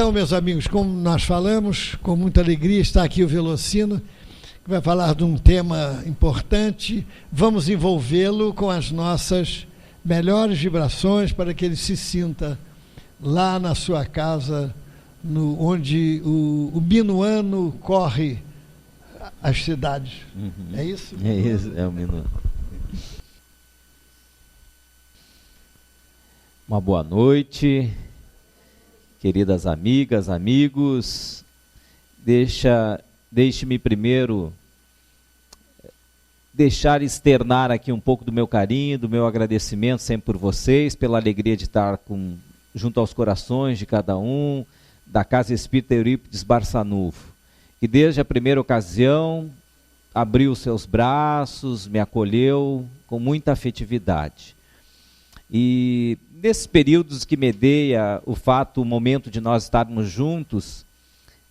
Então, meus amigos, como nós falamos, com muita alegria está aqui o Velocino, que vai falar de um tema importante. Vamos envolvê-lo com as nossas melhores vibrações para que ele se sinta lá na sua casa, onde o minuano corre as cidades. É isso? É isso, é o minuano. Uma boa noite, queridas amigas, amigos. Deixe-me primeiro externar aqui um pouco do meu carinho, do meu agradecimento sempre por vocês, pela alegria de estar junto aos corações de cada um, da Casa Espírita Eurípides Barçanufo, que desde a primeira ocasião abriu seus braços, me acolheu com muita afetividade. E nesses períodos que medeia o momento de nós estarmos juntos,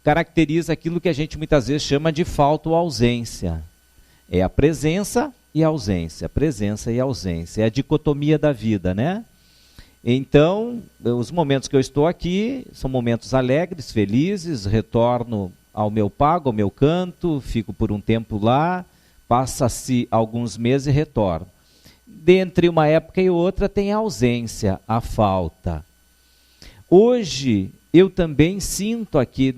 caracteriza aquilo que a gente muitas vezes chama de falta ou ausência. É a presença e a ausência, é a dicotomia da vida, né? Então, os momentos que eu estou aqui são momentos alegres, felizes, retorno ao meu pago, ao meu canto, fico por um tempo lá, passa-se alguns meses e retorno. Dentre uma época e outra tem a ausência, a falta. Hoje eu também sinto aqui,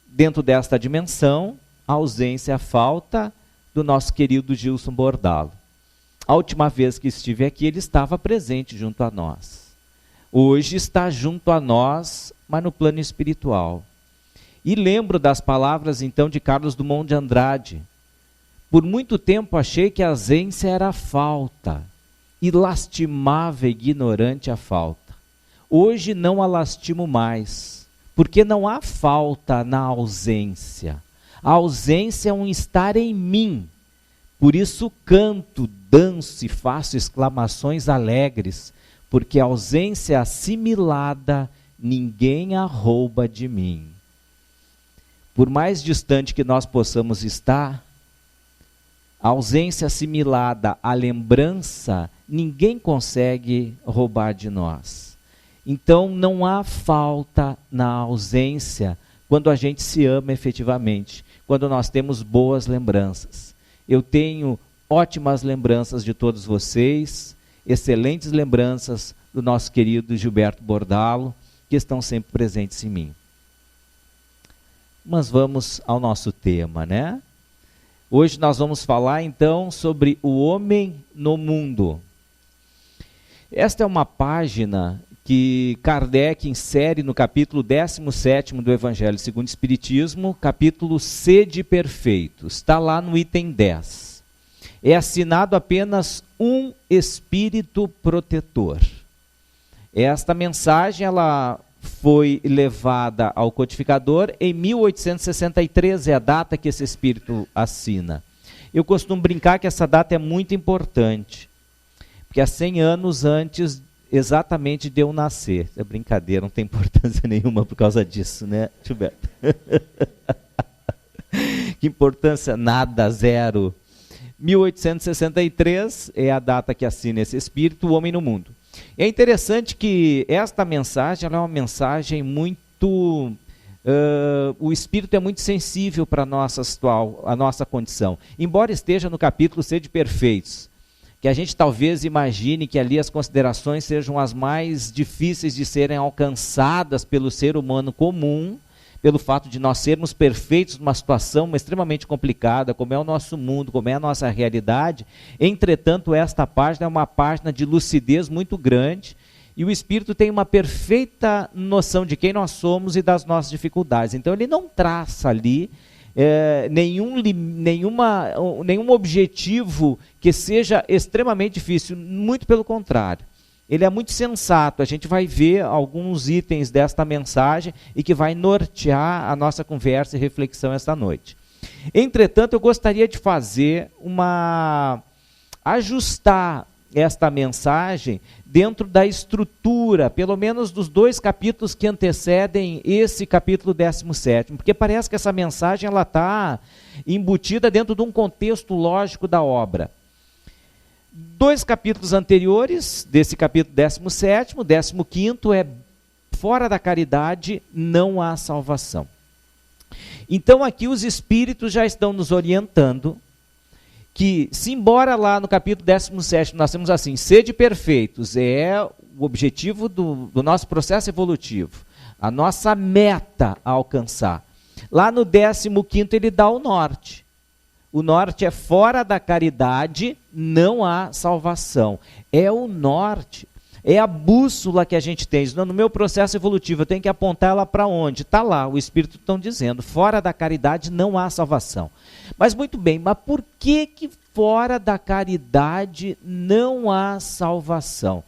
dentro desta dimensão, a ausência, a falta do nosso querido Gilson Bordalo. A última vez que estive aqui, ele estava presente junto a nós. Hoje está junto a nós, mas no plano espiritual. E lembro das palavras, então, de Carlos Drummond de Andrade. Por muito tempo achei que a ausência era a falta, e lastimava ignorante a falta. Hoje não a lastimo mais, porque não há falta na ausência. A ausência é um estar em mim. Por isso canto, danço e faço exclamações alegres, porque a ausência assimilada ninguém a rouba de mim. Por mais distante que nós possamos estar, a ausência assimilada à lembrança, ninguém consegue roubar de nós. Então não há falta na ausência quando a gente se ama efetivamente, quando nós temos boas lembranças. Eu tenho ótimas lembranças de todos vocês, excelentes lembranças do nosso querido Gilberto Bordalo, que estão sempre presentes em mim. Mas vamos ao nosso tema, né? Hoje nós vamos falar então sobre o homem no mundo. Esta é uma página que Kardec insere no capítulo 17º do Evangelho segundo o Espiritismo, capítulo Sede Perfeito. Está lá no item 10. É assinado apenas um espírito protetor. Esta mensagem ela foi levada ao codificador em 1863, é a data que esse espírito assina. Eu costumo brincar que essa data é muito importante, porque há 100 anos antes exatamente de eu nascer. É brincadeira, não tem importância nenhuma por causa disso, né, Gilberto? Que importância? Nada, zero. 1863 é a data que assina esse espírito, o homem no mundo. É interessante que esta mensagem ela é uma mensagem muito... o espírito é muito sensível para a nossa condição. Embora esteja no capítulo Sede Perfeitos, que a gente talvez imagine que ali as considerações sejam as mais difíceis de serem alcançadas pelo ser humano comum, pelo fato de nós sermos perfeitos numa situação extremamente complicada, como é o nosso mundo, como é a nossa realidade. Entretanto, esta página é uma página de lucidez muito grande, e o Espírito tem uma perfeita noção de quem nós somos e das nossas dificuldades. Então, ele não traça ali nenhum objetivo que seja extremamente difícil, muito pelo contrário. Ele é muito sensato, a gente vai ver alguns itens desta mensagem e que vai nortear a nossa conversa e reflexão esta noite. Entretanto, eu gostaria de ajustar esta mensagem dentro da estrutura, pelo menos dos 2 capítulos que antecedem esse capítulo 17º, porque parece que essa mensagem está embutida dentro de um contexto lógico da obra. 2 capítulos anteriores, desse capítulo 17º, 15º, fora da caridade não há salvação. Então aqui os espíritos já estão nos orientando que, se embora lá no capítulo 17 nós temos assim, sede perfeitos, é o objetivo do nosso processo evolutivo, a nossa meta a alcançar. Lá no 15º ele dá o norte. O norte é fora da caridade, não há salvação. É o norte, é a bússola que a gente tem. No meu processo evolutivo eu tenho que apontar ela para onde? Está lá, o Espírito está dizendo, fora da caridade não há salvação. Mas muito bem, mas por que fora da caridade não há salvação?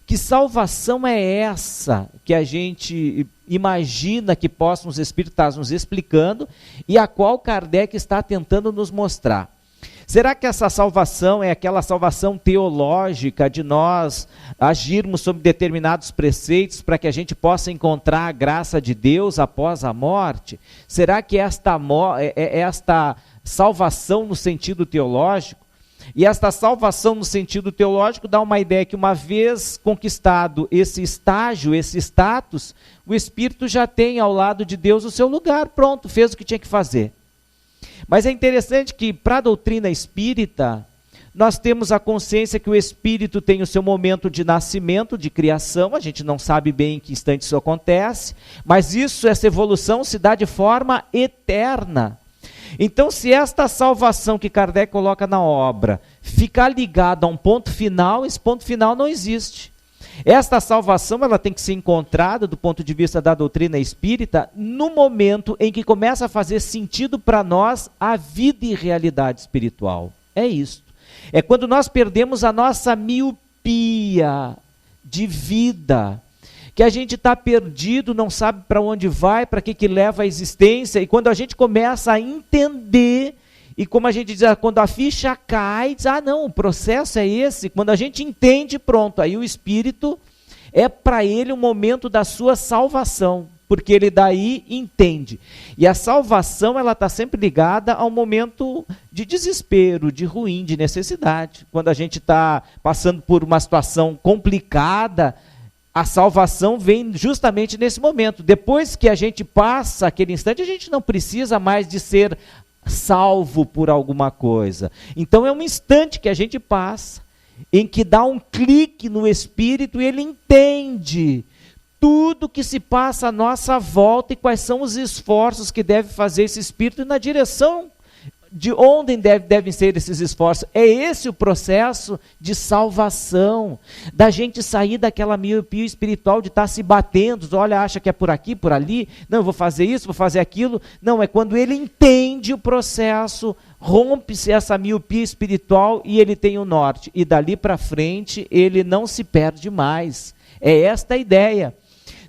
Que salvação é essa que a gente imagina que possam os Espíritos estar nos explicando e a qual Kardec está tentando nos mostrar? Será que essa salvação é aquela salvação teológica de nós agirmos sob determinados preceitos para que a gente possa encontrar a graça de Deus após a morte? Será que esta salvação no sentido teológico? E esta salvação no sentido teológico dá uma ideia que, uma vez conquistado esse estágio, esse status, o espírito já tem ao lado de Deus o seu lugar, pronto, fez o que tinha que fazer. Mas é interessante que, para a doutrina espírita, nós temos a consciência que o espírito tem o seu momento de nascimento, de criação, a gente não sabe bem em que instante isso acontece, mas essa evolução se dá de forma eterna. Então, se esta salvação que Kardec coloca na obra ficar ligada a um ponto final, esse ponto final não existe. Esta salvação ela tem que ser encontrada, do ponto de vista da doutrina espírita, no momento em que começa a fazer sentido para nós a vida e realidade espiritual. É isso. É quando nós perdemos a nossa miopia de vida, que a gente está perdido, não sabe para onde vai, para que leva a existência, e quando a gente começa a entender, e como a gente diz, quando a ficha cai, diz, não, o processo é esse, quando a gente entende, pronto, aí o espírito é para ele o momento da sua salvação, porque ele daí entende. E a salvação, ela está sempre ligada ao momento de desespero, de ruim, de necessidade. Quando a gente está passando por uma situação complicada, a salvação vem justamente nesse momento. Depois que a gente passa aquele instante, a gente não precisa mais de ser salvo por alguma coisa. Então é um instante que a gente passa, em que dá um clique no espírito e ele entende tudo que se passa à nossa volta e quais são os esforços que deve fazer esse espírito na direção de onde devem ser esses esforços. É esse o processo de salvação, da gente sair daquela miopia espiritual de estar se batendo, olha, acha que é por aqui, por ali, não, eu vou fazer isso, vou fazer aquilo. Não, é quando ele entende o processo, rompe-se essa miopia espiritual e ele tem o norte. E dali para frente ele não se perde mais. É esta a ideia.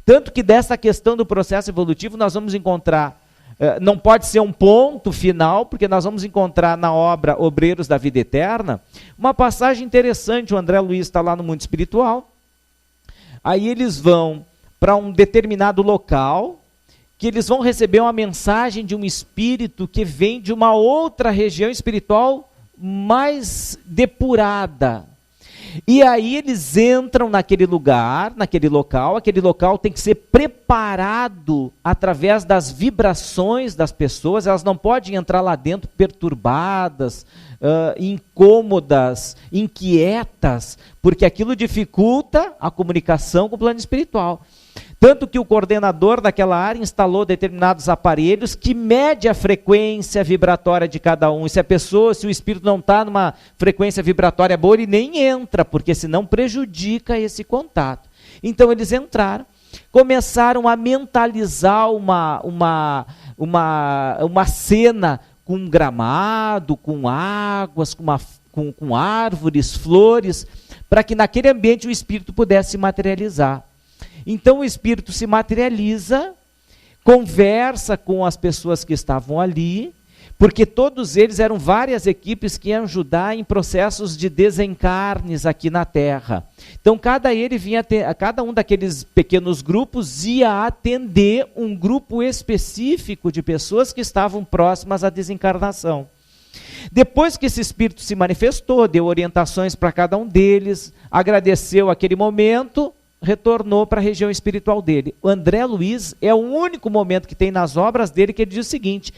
Tanto que dessa questão do processo evolutivo nós vamos encontrar, não pode ser um ponto final, porque nós vamos encontrar na obra Obreiros da Vida Eterna, uma passagem interessante. O André Luiz está lá no mundo espiritual, aí eles vão para um determinado local, que eles vão receber uma mensagem de um espírito que vem de uma outra região espiritual mais depurada. E aí eles entram naquele lugar, naquele local, aquele local tem que ser preparado através das vibrações das pessoas, elas não podem entrar lá dentro perturbadas, incômodas, inquietas, porque aquilo dificulta a comunicação com o plano espiritual. Tanto que o coordenador daquela área instalou determinados aparelhos que mede a frequência vibratória de cada um. E se o espírito não está numa frequência vibratória boa, ele nem entra, porque senão prejudica esse contato. Então eles entraram, começaram a mentalizar uma cena com um gramado, com águas, com árvores, flores, para que naquele ambiente o espírito pudesse se materializar. Então o espírito se materializa, conversa com as pessoas que estavam ali, porque todos eles eram várias equipes que iam ajudar em processos de desencarnes aqui na Terra. Então cada um daqueles pequenos grupos ia atender um grupo específico de pessoas que estavam próximas à desencarnação. Depois que esse espírito se manifestou, deu orientações para cada um deles, agradeceu aquele momento, retornou para a região espiritual dele. O André Luiz é o único momento que tem nas obras dele que ele diz o seguinte: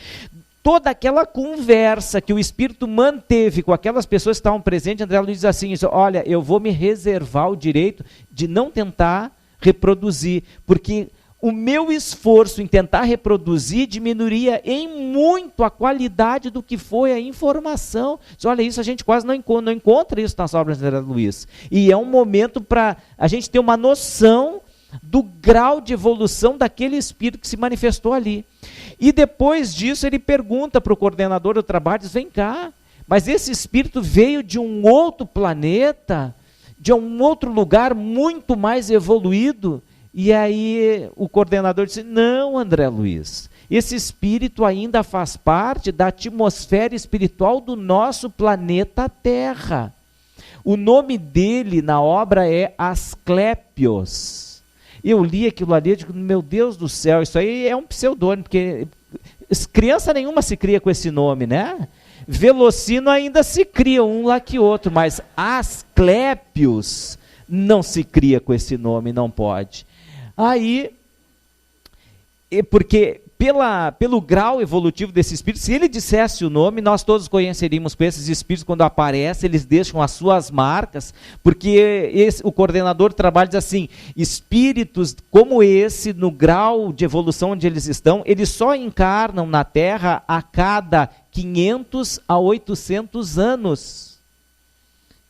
toda aquela conversa que o Espírito manteve com aquelas pessoas que estavam presentes, André Luiz diz assim: olha, eu vou me reservar o direito de não tentar reproduzir, porque o meu esforço em tentar reproduzir diminuiria em muito a qualidade do que foi a informação. Olha, isso a gente quase não encontra isso nas obras de André Luiz. E é um momento para a gente ter uma noção do grau de evolução daquele espírito que se manifestou ali. E depois disso ele pergunta para o coordenador do trabalho, diz: vem cá, mas esse espírito veio de um outro planeta, de um outro lugar muito mais evoluído? E aí o coordenador disse: não, André Luiz, esse espírito ainda faz parte da atmosfera espiritual do nosso planeta Terra. O nome dele na obra é Asclépios. Eu li aquilo ali e digo: meu Deus do céu, isso aí é um pseudônimo, porque criança nenhuma se cria com esse nome, né? Velocino ainda se cria um lá que outro, mas Asclépios não se cria com esse nome, não pode. Aí, porque pelo grau evolutivo desse espírito, se ele dissesse o nome, nós todos conheceríamos com esses espíritos. Quando aparecem, eles deixam as suas marcas, porque o coordenador de trabalho diz assim: espíritos como esse, no grau de evolução onde eles estão, eles só encarnam na Terra a cada 500 a 800 anos.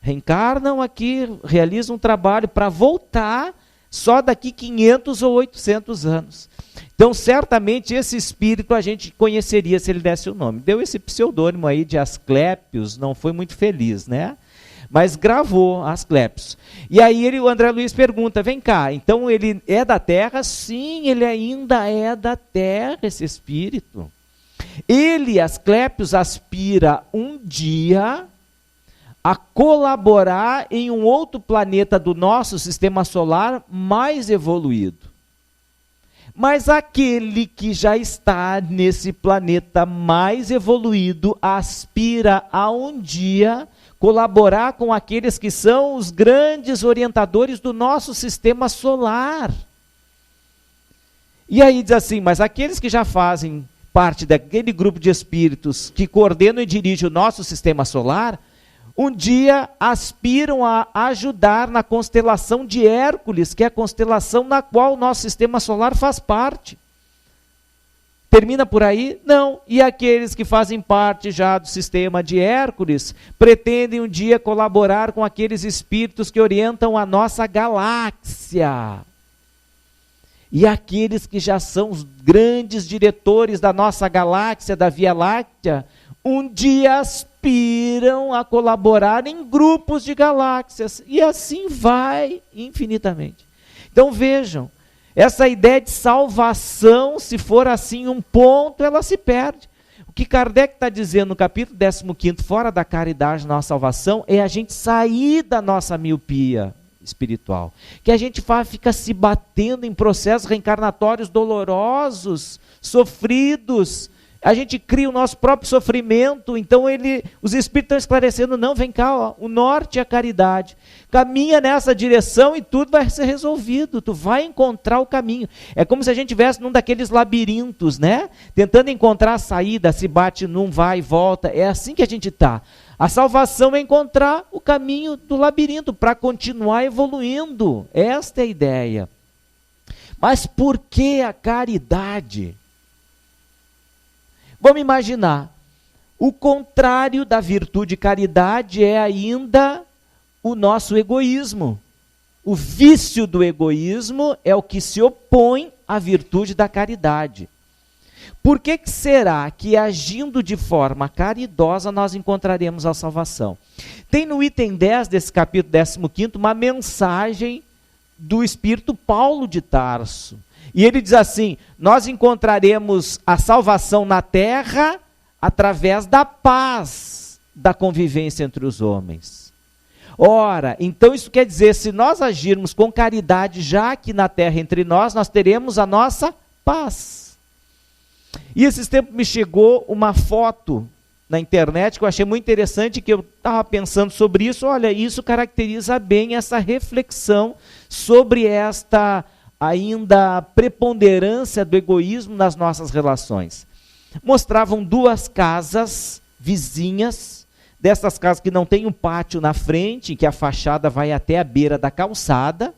Reencarnam aqui, realizam um trabalho para voltar só daqui 500 ou 800 anos. Então, certamente, esse espírito a gente conheceria se ele desse o nome. Deu esse pseudônimo aí de Asclépios, não foi muito feliz, né? Mas gravou Asclépios. E aí o André Luiz pergunta: vem cá, então ele é da Terra? Sim, ele ainda é da Terra, esse espírito. Ele, Asclépios, aspira um dia a colaborar em um outro planeta do nosso sistema solar mais evoluído. Mas aquele que já está nesse planeta mais evoluído aspira a um dia colaborar com aqueles que são os grandes orientadores do nosso sistema solar. E aí diz assim: mas aqueles que já fazem parte daquele grupo de espíritos que coordenam e dirigem o nosso sistema solar, um dia aspiram a ajudar na constelação de Hércules, que é a constelação na qual o nosso sistema solar faz parte. Termina por aí? Não. E aqueles que fazem parte já do sistema de Hércules pretendem um dia colaborar com aqueles espíritos que orientam a nossa galáxia. E aqueles que já são os grandes diretores da nossa galáxia, da Via Láctea, um dia aspiram a colaborar em grupos de galáxias, e assim vai infinitamente. Então vejam, essa ideia de salvação, se for assim um ponto, ela se perde. O que Kardec está dizendo no capítulo 15, fora da caridade, nossa salvação, é a gente sair da nossa miopia espiritual, que a gente fica se batendo em processos reencarnatórios dolorosos, sofridos. A gente cria o nosso próprio sofrimento. Então os espíritos estão esclarecendo: não, vem cá, ó, o norte é a caridade, caminha nessa direção e tudo vai ser resolvido, tu vai encontrar o caminho. É como se a gente estivesse num daqueles labirintos, né? Tentando encontrar a saída, se bate num, vai e volta. É assim que a gente está. A salvação é encontrar o caminho do labirinto para continuar evoluindo. Esta é a ideia. Mas por que a caridade? Vamos imaginar, o contrário da virtude caridade é ainda o nosso egoísmo. O vício do egoísmo é o que se opõe à virtude da caridade. Por que será que agindo de forma caridosa nós encontraremos a salvação? Tem no item 10 desse capítulo 15 uma mensagem do Espírito Paulo de Tarso. E ele diz assim: nós encontraremos a salvação na terra através da paz da convivência entre os homens. Ora, então isso quer dizer, se nós agirmos com caridade já aqui na terra entre nós, nós teremos a nossa paz. E esses tempos me chegou uma foto na internet que eu achei muito interessante, que eu estava pensando sobre isso. Olha, isso caracteriza bem essa reflexão sobre esta ainda preponderância do egoísmo nas nossas relações. Mostravam duas casas vizinhas, dessas casas que não tem um pátio na frente, em que a fachada vai até a beira da calçada.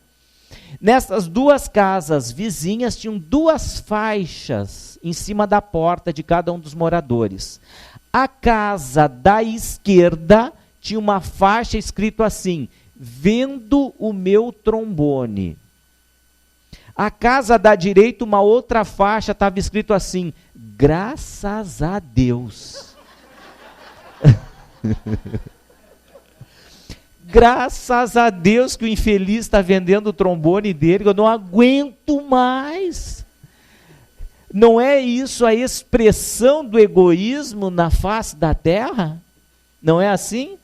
Nessas duas casas vizinhas tinham duas faixas em cima da porta de cada um dos moradores. A casa da esquerda tinha uma faixa escrito assim: vendo o meu trombone. A casa da direita, uma outra faixa, estava escrito assim: graças a Deus. Graças a Deus que o infeliz está vendendo o trombone dele, eu não aguento mais. Não é isso a expressão do egoísmo na face da terra? Não é assim?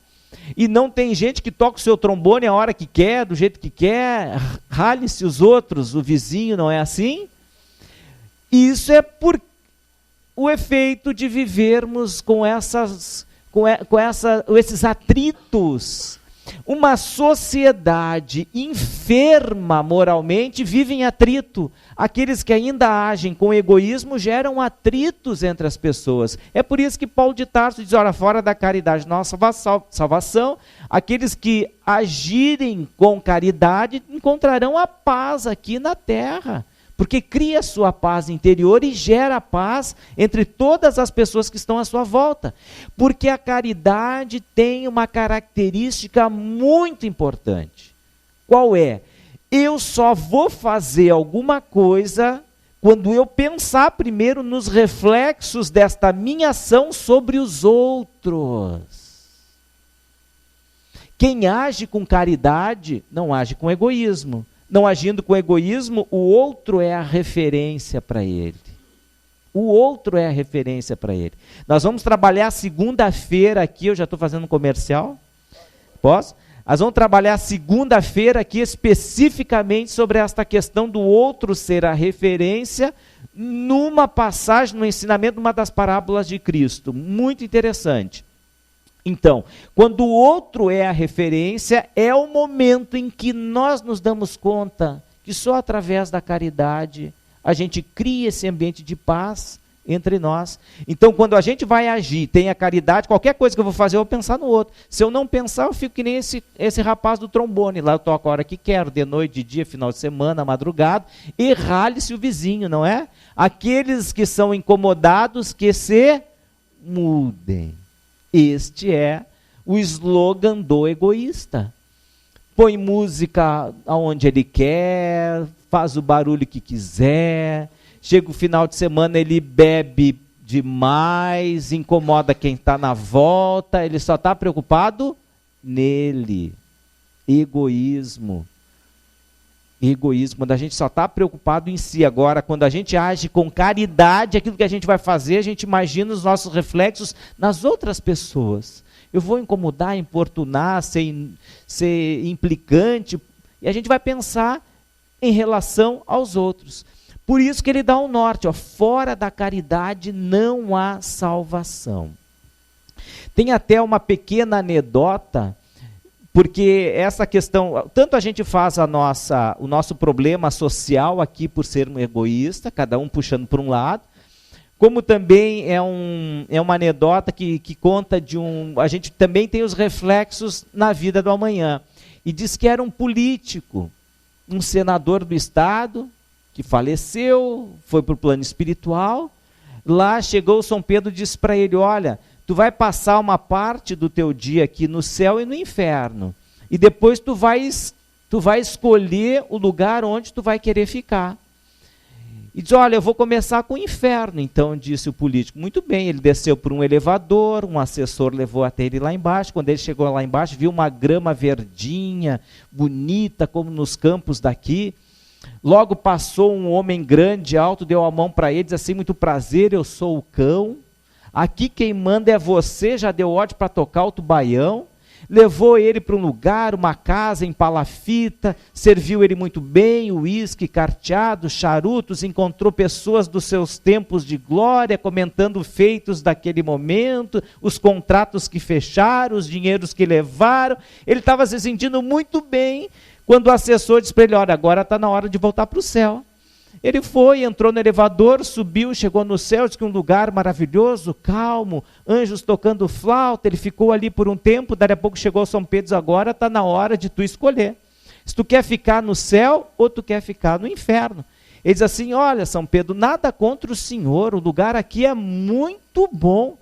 E não tem gente que toca o seu trombone a hora que quer, do jeito que quer, rale-se os outros, o vizinho, não é assim? Isso é por o efeito de vivermos com esses atritos. Uma sociedade enferma moralmente vive em atrito. Aqueles que ainda agem com egoísmo geram atritos entre as pessoas. É por isso que Paulo de Tarso diz: ora, fora da caridade nossa salvação, aqueles que agirem com caridade encontrarão a paz aqui na terra. Porque cria sua paz interior e gera paz entre todas as pessoas que estão à sua volta. Porque a caridade tem uma característica muito importante. Qual é? Eu só vou fazer alguma coisa quando eu pensar primeiro nos reflexos desta minha ação sobre os outros. Quem age com caridade não age com egoísmo. Não agindo com egoísmo, o outro é a referência para ele. O outro é a referência para ele. Nós vamos trabalhar segunda-feira aqui, eu já estou fazendo um comercial. Posso? Nós vamos trabalhar segunda-feira aqui especificamente sobre esta questão do outro ser a referência numa passagem, no ensinamento de uma das parábolas de Cristo. Muito interessante. Então, quando o outro é a referência, é o momento em que nós nos damos conta que só através da caridade a gente cria esse ambiente de paz entre nós. Então, quando a gente vai agir, tem a caridade, qualquer coisa que eu vou fazer, eu vou pensar no outro. Se eu não pensar, eu fico que nem esse rapaz do trombone. Lá eu toco a hora que quero, de noite, de dia, final de semana, madrugada, e rale-se o vizinho, não é? Aqueles que são incomodados, que se mudem. Este é o slogan do egoísta. Põe música aonde ele quer, faz o barulho que quiser, chega o final de semana, ele bebe demais, incomoda quem está na volta, ele só está preocupado nele. Egoísmo. Egoísmo, quando a gente só está preocupado em si. Agora, quando a gente age com caridade, aquilo que a gente vai fazer, a gente imagina os nossos reflexos nas outras pessoas. Eu vou incomodar, importunar, ser implicante, e a gente vai pensar em relação aos outros. Por isso que ele dá um norte, ó, fora da caridade não há salvação. Tem até uma pequena anedota, porque essa questão, tanto a gente faz o nosso problema social aqui por ser um egoísta, cada um puxando para um lado, como também é uma anedota que conta a gente também tem os reflexos na vida do amanhã. E diz que era um político, um senador do estado, que faleceu, foi para o plano espiritual. Lá chegou São Pedro e disse para ele: olha, tu vai passar uma parte do teu dia aqui no céu e no inferno. E depois tu vai escolher o lugar onde tu vai querer ficar. E diz: olha, eu vou começar com o inferno. Então disse o político: muito bem. Ele desceu por um elevador, um assessor levou até ele lá embaixo. Quando ele chegou lá embaixo, viu uma grama verdinha, bonita, como nos campos daqui. Logo passou um homem grande, alto, deu a mão para ele, disse assim: muito prazer, eu sou o cão. Aqui quem manda é você, já deu ordem para tocar o tubaião. levou ele para um lugar, uma casa em palafita, serviu ele muito bem, uísque, carteado, charutos, encontrou pessoas dos seus tempos de glória, comentando feitos daquele momento, os contratos que fecharam, os dinheiros que levaram. Ele estava se sentindo muito bem, quando o assessor disse para ele: olha, agora está na hora de voltar para o céu. Ele foi, entrou no elevador, subiu, chegou no céu, disse que um lugar maravilhoso, calmo, anjos tocando flauta. Ele ficou ali por um tempo, daqui a pouco chegou São Pedro, diz: agora está na hora de tu escolher. Se tu quer ficar no céu ou tu quer ficar no inferno. Ele diz assim: olha, São Pedro, nada contra o senhor, o lugar aqui é muito bom,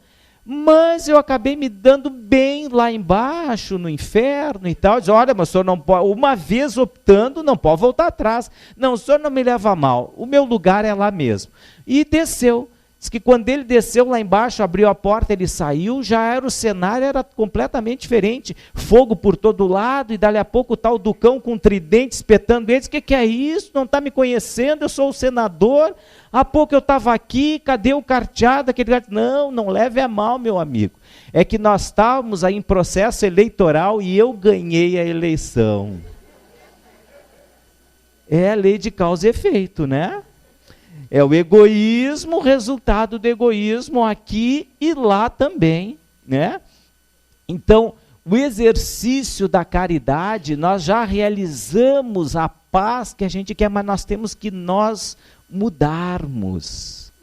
mas eu acabei me dando bem lá embaixo, no inferno e tal. Diz: olha, mas o senhor não pode, uma vez optando, não pode voltar atrás. Não, o senhor não me leva a mal, o meu lugar é lá mesmo. E desceu. Diz que quando ele desceu lá embaixo, abriu a porta, ele saiu, já era o cenário, era completamente diferente. Fogo por todo lado, e dali a pouco o tal do cão com um tridente espetando ele. Diz: que é isso? Não está me conhecendo? Eu sou o senador. Há pouco eu estava aqui, cadê o carteado? Aquele gato: não leve a mal, meu amigo. É que nós estávamos aí em processo eleitoral e eu ganhei a eleição. É a lei de causa e efeito, né? É o egoísmo, o resultado do egoísmo aqui e lá também, né? Então, o exercício da caridade, nós já realizamos a paz que a gente quer, mas nós temos que mudarmos.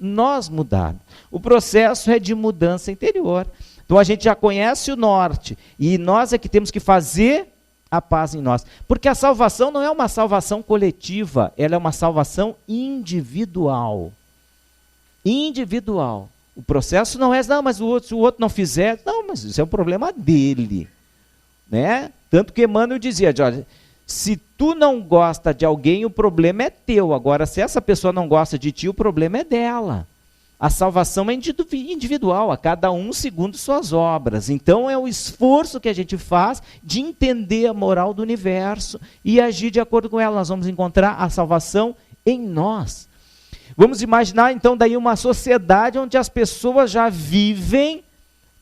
O processo é de mudança interior. Então a gente já conhece o norte, e nós é que temos que fazer a paz em nós. Porque a salvação não é uma salvação coletiva, ela é uma salvação individual. Individual. O processo não é: não, mas se o outro não fizer, não, mas isso é um problema dele. Né? Tanto que Emmanuel dizia: olha, se tu não gosta de alguém, o problema é teu. Agora, se essa pessoa não gosta de ti, o problema é dela. A salvação é individual, a cada um segundo suas obras. Então é o esforço que a gente faz de entender a moral do universo e agir de acordo com ela. Nós vamos encontrar a salvação em nós. Vamos imaginar então daí uma sociedade onde as pessoas já vivem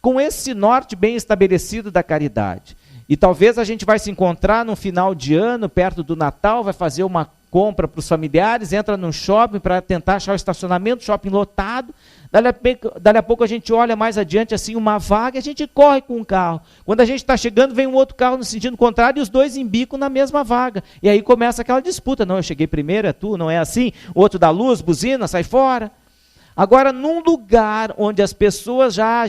com esse norte bem estabelecido da caridade. E talvez a gente vai se encontrar no final de ano, perto do Natal, vai fazer uma compra para os familiares, entra num shopping para tentar achar o estacionamento, shopping lotado. Dali a pouco a gente olha mais adiante, assim, uma vaga, e a gente corre com um carro. Quando a gente está chegando, vem um outro carro no sentido contrário e os dois embicam na mesma vaga. E aí começa aquela disputa: não, eu cheguei primeiro, é tu, não é assim? Outro dá luz, buzina, sai fora. Agora, num lugar onde as pessoas já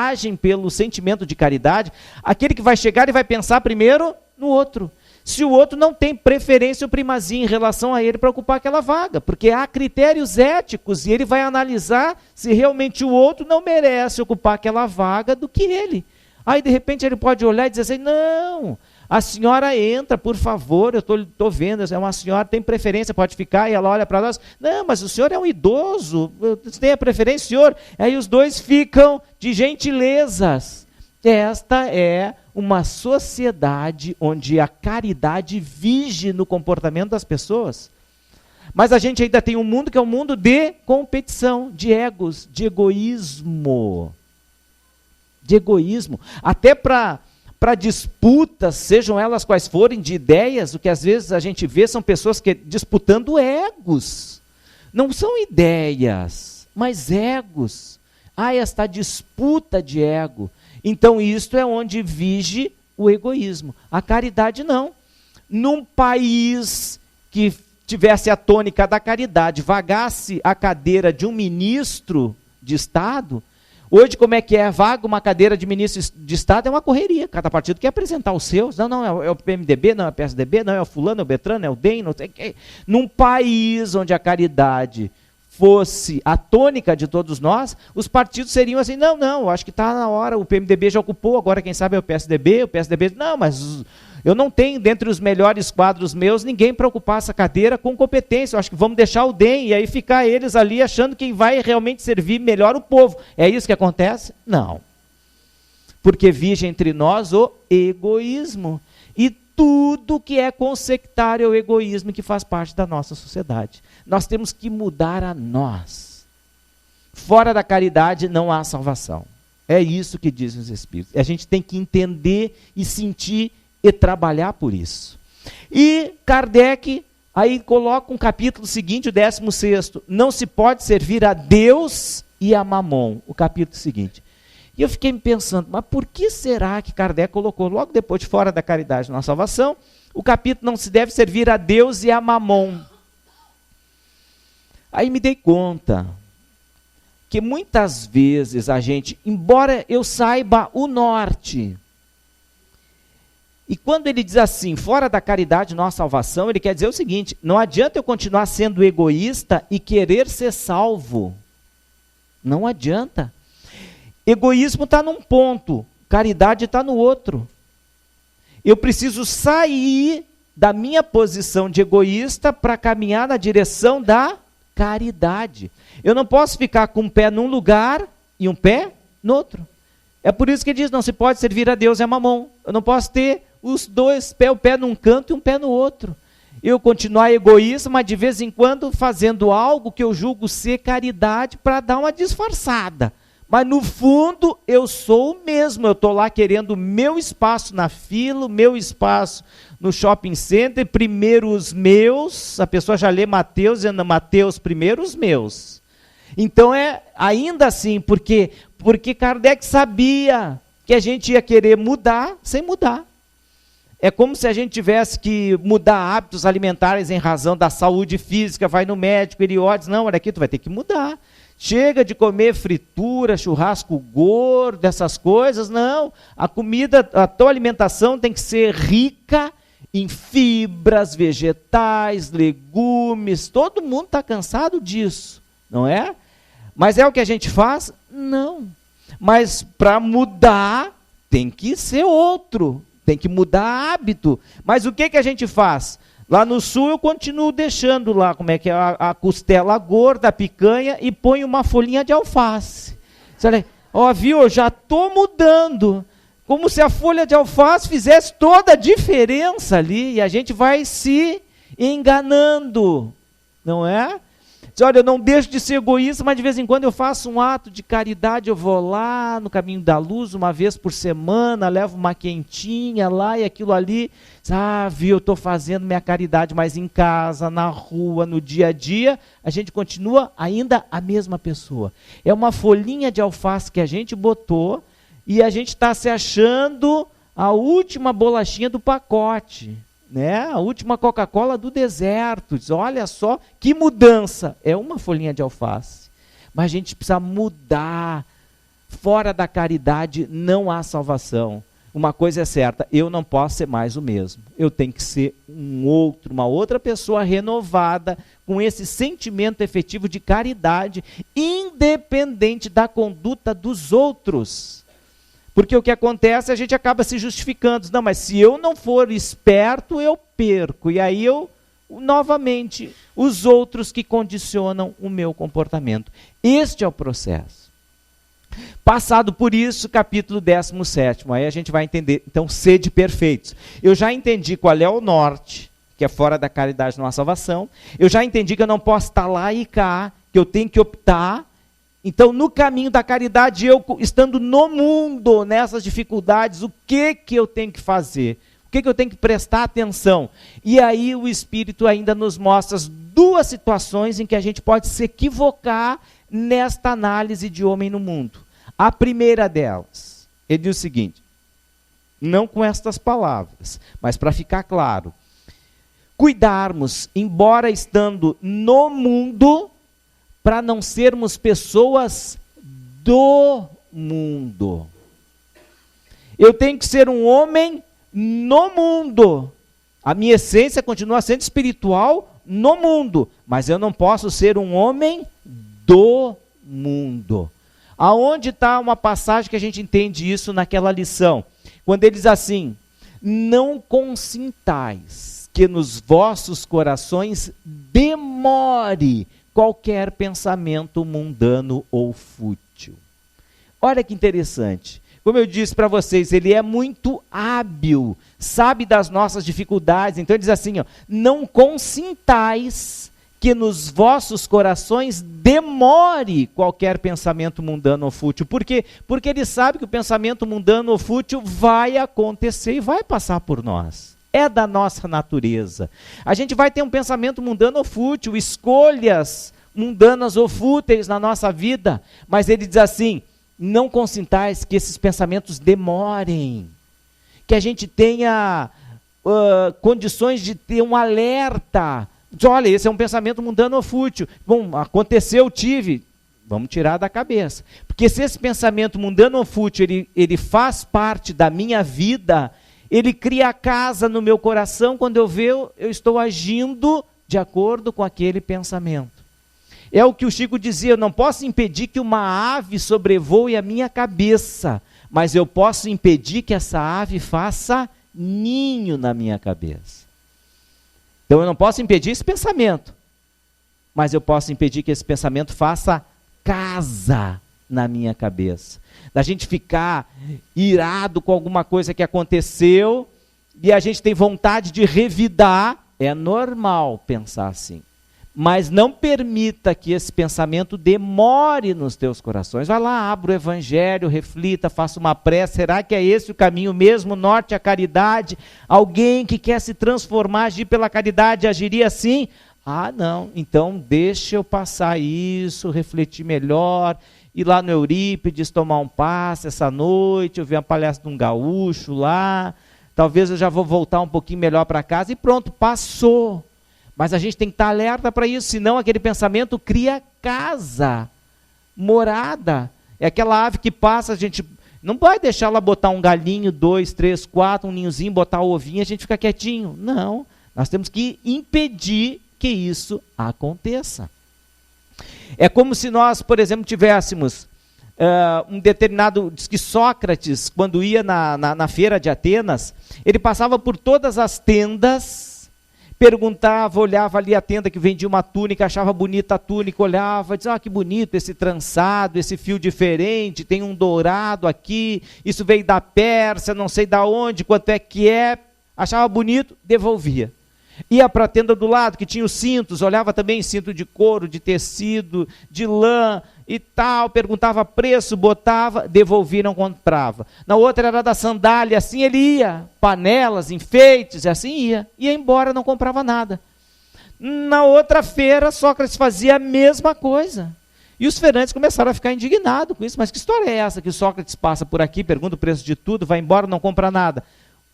agem pelo sentimento de caridade, aquele que vai chegar e vai pensar primeiro no outro. Se o outro não tem preferência ou primazia em relação a ele para ocupar aquela vaga, porque há critérios éticos e ele vai analisar se realmente o outro não merece ocupar aquela vaga do que ele. Aí, de repente, ele pode olhar e dizer assim: não, a senhora entra, por favor, eu estou vendo, é uma senhora, tem preferência, pode ficar. E ela olha para nós: não, mas o senhor é um idoso, você tem a preferência, senhor? Aí os dois ficam de gentilezas. Esta é uma sociedade onde a caridade vige no comportamento das pessoas. Mas a gente ainda tem um mundo que é um mundo de competição, de egos, de egoísmo. De egoísmo. Até para disputas, sejam elas quais forem, de ideias, o que às vezes a gente vê são pessoas que disputando egos. Não são ideias, mas egos. Há esta disputa de ego. Então, isto é onde vige o egoísmo. A caridade não. Num país que tivesse a tônica da caridade, vagasse a cadeira de um ministro de Estado, hoje como é que é? Vaga uma cadeira de ministro de Estado, é uma correria. Cada partido quer apresentar os seus. Não, é o PMDB, não é o PSDB, não é o fulano, é o Beltrano, é o DEM. Não sei. Num país onde a caridade fosse a tônica de todos nós, os partidos seriam assim: não, acho que está na hora, o PMDB já ocupou, agora quem sabe é o PSDB, não, mas eu não tenho dentre os melhores quadros meus ninguém para ocupar essa cadeira com competência, eu acho que vamos deixar o DEM, e aí ficar eles ali achando quem vai realmente servir melhor o povo. É isso que acontece? Não. Porque vige entre nós o egoísmo. E tudo que é consectário ao egoísmo que faz parte da nossa sociedade. Nós temos que mudar a nós. Fora da caridade não há salvação. É isso que dizem os Espíritos. A gente tem que entender e sentir e trabalhar por isso. E Kardec aí coloca um capítulo seguinte, o 16º. Não se pode servir a Deus e a Mamon. O capítulo seguinte. E eu fiquei pensando, mas por que será que Kardec colocou logo depois de Fora da Caridade na Salvação, o capítulo não se deve servir a Deus e a Mamon? Aí me dei conta que muitas vezes a gente, embora eu saiba o norte, e quando ele diz assim, fora da caridade não há salvação, ele quer dizer o seguinte, não adianta eu continuar sendo egoísta e querer ser salvo. Não adianta. Egoísmo está num ponto, caridade está no outro. Eu preciso sair da minha posição de egoísta para caminhar na direção da caridade. Eu não posso ficar com um pé num lugar e um pé no outro. É por isso que ele diz, não se pode servir a Deus e a Mamon. Eu não posso ter os dois pés, o pé num canto e um pé no outro. Eu continuar egoísta, mas de vez em quando fazendo algo que eu julgo ser caridade para dar uma disfarçada. Mas no fundo eu sou o mesmo, eu estou lá querendo o meu espaço na fila, o meu espaço no shopping center, primeiro os meus, a pessoa já lê Mateus, dizendo Mateus primeiro os meus. Então é ainda assim, porque Kardec sabia que a gente ia querer mudar sem mudar. É como se a gente tivesse que mudar hábitos alimentares em razão da saúde física, vai no médico, ele olha, diz, não, olha aqui, tu vai ter que mudar. Chega de comer fritura, churrasco gordo, essas coisas, não. A comida, a tua alimentação tem que ser rica em fibras, vegetais, legumes, todo mundo está cansado disso, não é? Mas é o que a gente faz? Não. Mas para mudar, tem que ser outro. Tem que mudar hábito. Mas o que a gente faz? Lá no sul eu continuo deixando lá, como é que é, a costela gorda, a picanha, e ponho uma folhinha de alface. Ó, viu, eu já estou mudando. Como se a folha de alface fizesse toda a diferença ali, e a gente vai se enganando, não é? Diz, olha, eu não deixo de ser egoísta, mas de vez em quando eu faço um ato de caridade, eu vou lá no Caminho da Luz, uma vez por semana, levo uma quentinha lá e aquilo ali, viu, eu estou fazendo minha caridade, mas em casa, na rua, no dia a dia, a gente continua ainda a mesma pessoa. É uma folhinha de alface que a gente botou e a gente está se achando a última bolachinha do pacote. Né? A última Coca-Cola do deserto. Diz, olha só que mudança. É uma folhinha de alface. Mas a gente precisa mudar. Fora da caridade não há salvação. Uma coisa é certa, eu não posso ser mais o mesmo. Eu tenho que ser uma outra pessoa renovada, com esse sentimento efetivo de caridade, independente da conduta dos outros. Porque o que acontece, a gente acaba se justificando. Não, mas se eu não for esperto, eu perco. E aí novamente, os outros que condicionam o meu comportamento. Este é o processo. Passado por isso, capítulo 17, aí a gente vai entender. Então, sede perfeitos. Eu já entendi qual é o norte, que é fora da caridade não há salvação. Eu já entendi que eu não posso estar lá e cá, que eu tenho que optar. Então, no caminho da caridade, eu estando no mundo, nessas dificuldades, o que eu tenho que fazer? O que eu tenho que prestar atenção? E aí o Espírito ainda nos mostra as duas situações em que a gente pode se equivocar nesta análise de homem no mundo. A primeira delas, ele diz o seguinte, não com estas palavras, mas para ficar claro, cuidarmos, embora estando no mundo, para não sermos pessoas do mundo. Eu tenho que ser um homem no mundo. A minha essência continua sendo espiritual no mundo, mas eu não posso ser um homem do mundo. Aonde está uma passagem que a gente entende isso naquela lição? Quando ele diz assim, não consintais que nos vossos corações demore qualquer pensamento mundano ou fútil. Olha que interessante. Como eu disse para vocês, ele é muito hábil, sabe das nossas dificuldades. Então ele diz assim, ó, não consintais que nos vossos corações demore qualquer pensamento mundano ou fútil. Por quê? Porque ele sabe que o pensamento mundano ou fútil vai acontecer e vai passar por nós. É da nossa natureza. A gente vai ter um pensamento mundano ou fútil, escolhas mundanas ou fúteis na nossa vida, mas ele diz assim: não consintais que esses pensamentos demorem, que a gente tenha condições de ter um alerta. Olha, esse é um pensamento mundano ou fútil. Bom, aconteceu, tive. Vamos tirar da cabeça. Porque se esse pensamento mundano ou fútil, ele faz parte da minha vida, ele cria casa no meu coração, quando eu vejo, eu estou agindo de acordo com aquele pensamento. É o que o Chico dizia: eu não posso impedir que uma ave sobrevoe a minha cabeça, mas eu posso impedir que essa ave faça ninho na minha cabeça. Então eu não posso impedir esse pensamento, mas eu posso impedir que esse pensamento faça casa na minha cabeça. Da gente ficar irado com alguma coisa que aconteceu e a gente tem vontade de revidar, é normal pensar assim. Mas não permita que esse pensamento demore nos teus corações. Vai lá, abra o evangelho, reflita, faça uma prece. Será que é esse o caminho mesmo? Norte à caridade. Alguém que quer se transformar, agir pela caridade, agiria assim? Ah, não. Então deixa eu passar isso, refletir melhor, ir lá no Eurípides, tomar um passe essa noite, eu vi uma palestra de um gaúcho lá, talvez eu já vou voltar um pouquinho melhor para casa e pronto, passou. Mas a gente tem que estar alerta para isso, senão aquele pensamento cria casa, morada. É aquela ave que passa, a gente não vai deixar ela botar um galinho, 2, 3, 4, um ninhozinho, botar o ovinho e a gente fica quietinho. Não, nós temos que impedir que isso aconteça. É como se nós, por exemplo, tivéssemos um determinado, diz que Sócrates, quando ia na feira de Atenas, ele passava por todas as tendas, perguntava, olhava ali a tenda que vendia uma túnica, achava bonita a túnica, olhava, dizia: que bonito esse trançado, esse fio diferente, tem um dourado aqui, isso veio da Pérsia, não sei da onde, quanto é que é, achava bonito, devolvia. Ia para a tenda do lado, que tinha os cintos, olhava também cinto de couro, de tecido, de lã e tal, perguntava preço, botava, devolvia, não comprava. Na outra era da sandália, assim ele ia, panelas, enfeites, assim ia embora, não comprava nada. Na outra feira, Sócrates fazia a mesma coisa. E os feirantes começaram a ficar indignados com isso. Mas que história é essa que Sócrates passa por aqui, pergunta o preço de tudo, vai embora, não compra nada?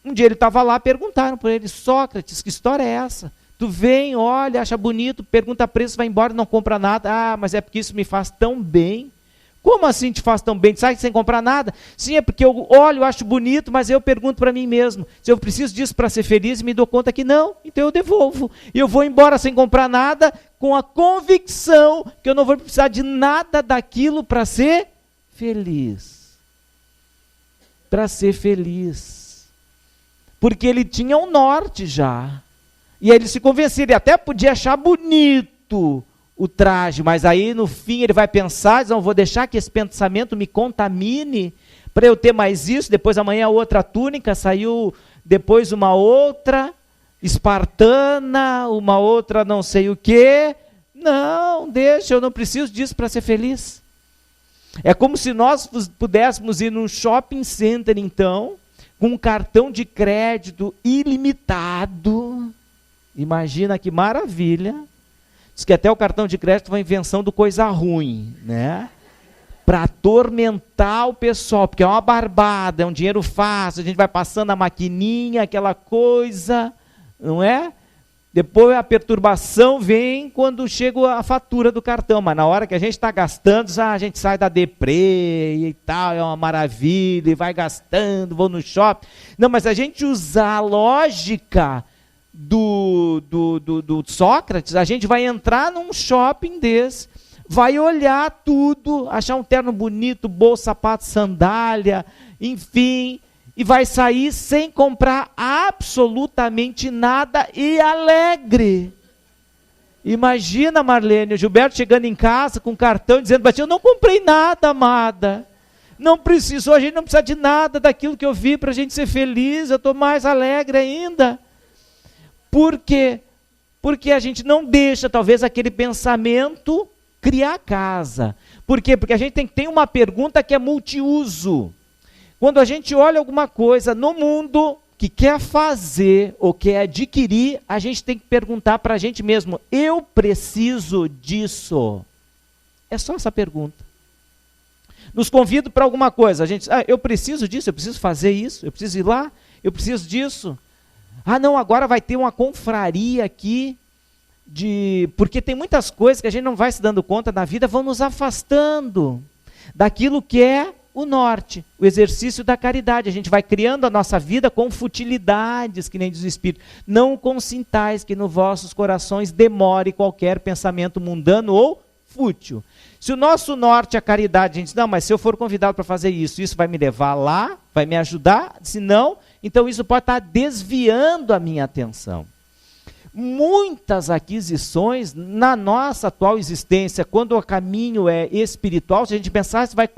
Um dia ele estava lá, perguntaram para ele: Sócrates, que história é essa? Tu vem, olha, acha bonito, pergunta preço, vai embora, não compra nada. Ah, mas é porque isso me faz tão bem. Como assim te faz tão bem? Tu sai sem comprar nada? Sim, é porque eu olho, acho bonito, mas eu pergunto para mim mesmo: se eu preciso disso para ser feliz, e me dou conta que não, então eu devolvo. E eu vou embora sem comprar nada, com a convicção que eu não vou precisar de nada daquilo para ser feliz. Para ser feliz. Porque ele tinha um norte já. E aí ele se convencia, ele até podia achar bonito o traje, mas aí no fim ele vai pensar: não vou deixar que esse pensamento me contamine, para eu ter mais isso, depois amanhã outra túnica, saiu depois uma outra espartana, uma outra não sei o quê. Não, deixa, eu não preciso disso para ser feliz. É como se nós pudéssemos ir num shopping center então, com um cartão de crédito ilimitado. Imagina que maravilha. Diz que até o cartão de crédito foi uma invenção do coisa ruim, né? Para atormentar o pessoal, porque é uma barbada, é um dinheiro fácil, a gente vai passando a maquininha, aquela coisa, não é? Depois a perturbação vem quando chega a fatura do cartão, mas na hora que a gente está gastando, a gente sai da deprê e tal, é uma maravilha, e vai gastando, vou no shopping. Não, mas a gente usar a lógica do Sócrates, a gente vai entrar num shopping desse, vai olhar tudo, achar um terno bonito, bolsa, sapato, sandália, enfim, e vai sair sem comprar absolutamente nada e alegre. Imagina, Marlene, o Gilberto chegando em casa com um cartão dizendo: eu não comprei nada, amada. Não precisou, a gente não precisa de nada daquilo que eu vi para a gente ser feliz, eu estou mais alegre ainda. Por quê? Porque a gente não deixa, talvez, aquele pensamento criar casa. Por quê? Porque a gente tem uma pergunta que é multiuso. Quando a gente olha alguma coisa no mundo que quer fazer ou quer adquirir, a gente tem que perguntar para a gente mesmo, eu preciso disso? É só essa pergunta. Nos convido para alguma coisa, a gente, eu preciso disso, eu preciso fazer isso, eu preciso ir lá, eu preciso disso. Não, agora vai ter uma confraria aqui, porque tem muitas coisas que a gente não vai se dando conta na vida, vão nos afastando daquilo que é o norte, o exercício da caridade. A gente vai criando a nossa vida com futilidades, que nem diz o Espírito. Não consintais que nos vossos corações demore qualquer pensamento mundano ou fútil. Se o nosso norte é a caridade, a gente diz, não, mas se eu for convidado para fazer isso, isso vai me levar lá, vai me ajudar? Se não, então isso pode estar desviando a minha atenção. Muitas aquisições na nossa atual existência, quando o caminho é espiritual, se a gente pensar, você vai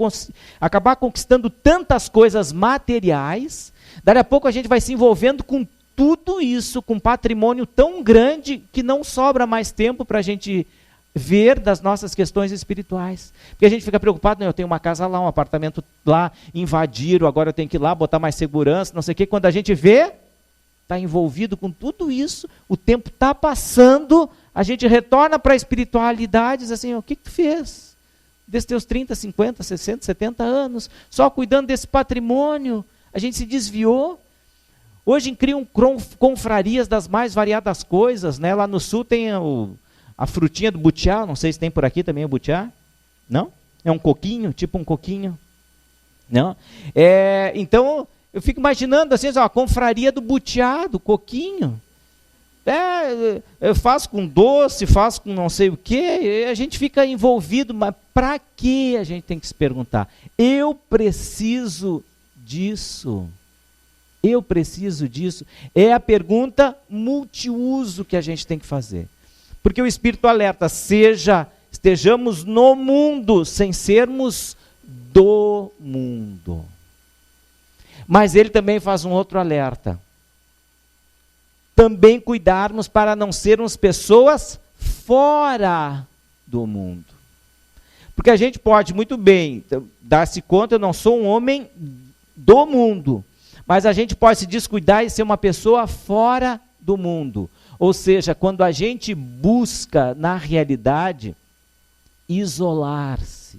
acabar conquistando tantas coisas materiais, daqui a pouco a gente vai se envolvendo com tudo isso, com um patrimônio tão grande que não sobra mais tempo para a gente ver das nossas questões espirituais. Porque a gente fica preocupado, eu tenho uma casa lá, um apartamento lá, invadiram, agora eu tenho que ir lá, botar mais segurança, não sei o quê. Quando a gente vê, está envolvido com tudo isso, o tempo está passando, a gente retorna para a espiritualidade e diz assim, o que tu fez? Desses teus 30, 50, 60, 70 anos, só cuidando desse patrimônio, a gente se desviou. Hoje criam confrarias das mais variadas coisas, né? Lá no sul tem a frutinha do butiá, não sei se tem por aqui também o butiá, não? É um coquinho, tipo um coquinho, não? Então, eu fico imaginando assim, a confraria do butiá, do coquinho, eu faço com doce, faço com não sei o quê, a gente fica envolvido, mas para que a gente tem que se perguntar? Eu preciso disso? Eu preciso disso? É a pergunta multiuso que a gente tem que fazer. Porque o Espírito alerta, estejamos no mundo, sem sermos do mundo. Mas ele também faz um outro alerta. Também cuidarmos para não sermos pessoas fora do mundo. Porque a gente pode muito bem dar-se conta, eu não sou um homem do mundo, mas a gente pode se descuidar e ser uma pessoa fora do mundo. Ou seja, quando a gente busca, na realidade, isolar-se,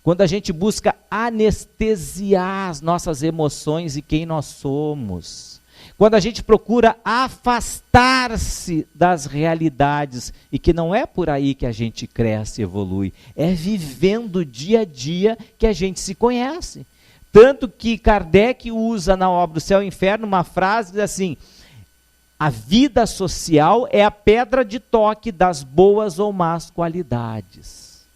quando a gente busca anestesiar as nossas emoções e quem nós somos, quando a gente procura afastar-se das realidades, e que não é por aí que a gente cresce e evolui, é vivendo dia a dia que a gente se conhece. Tanto que Kardec usa na obra O Céu e o Inferno uma frase que diz assim, a vida social é a pedra de toque das boas ou más qualidades.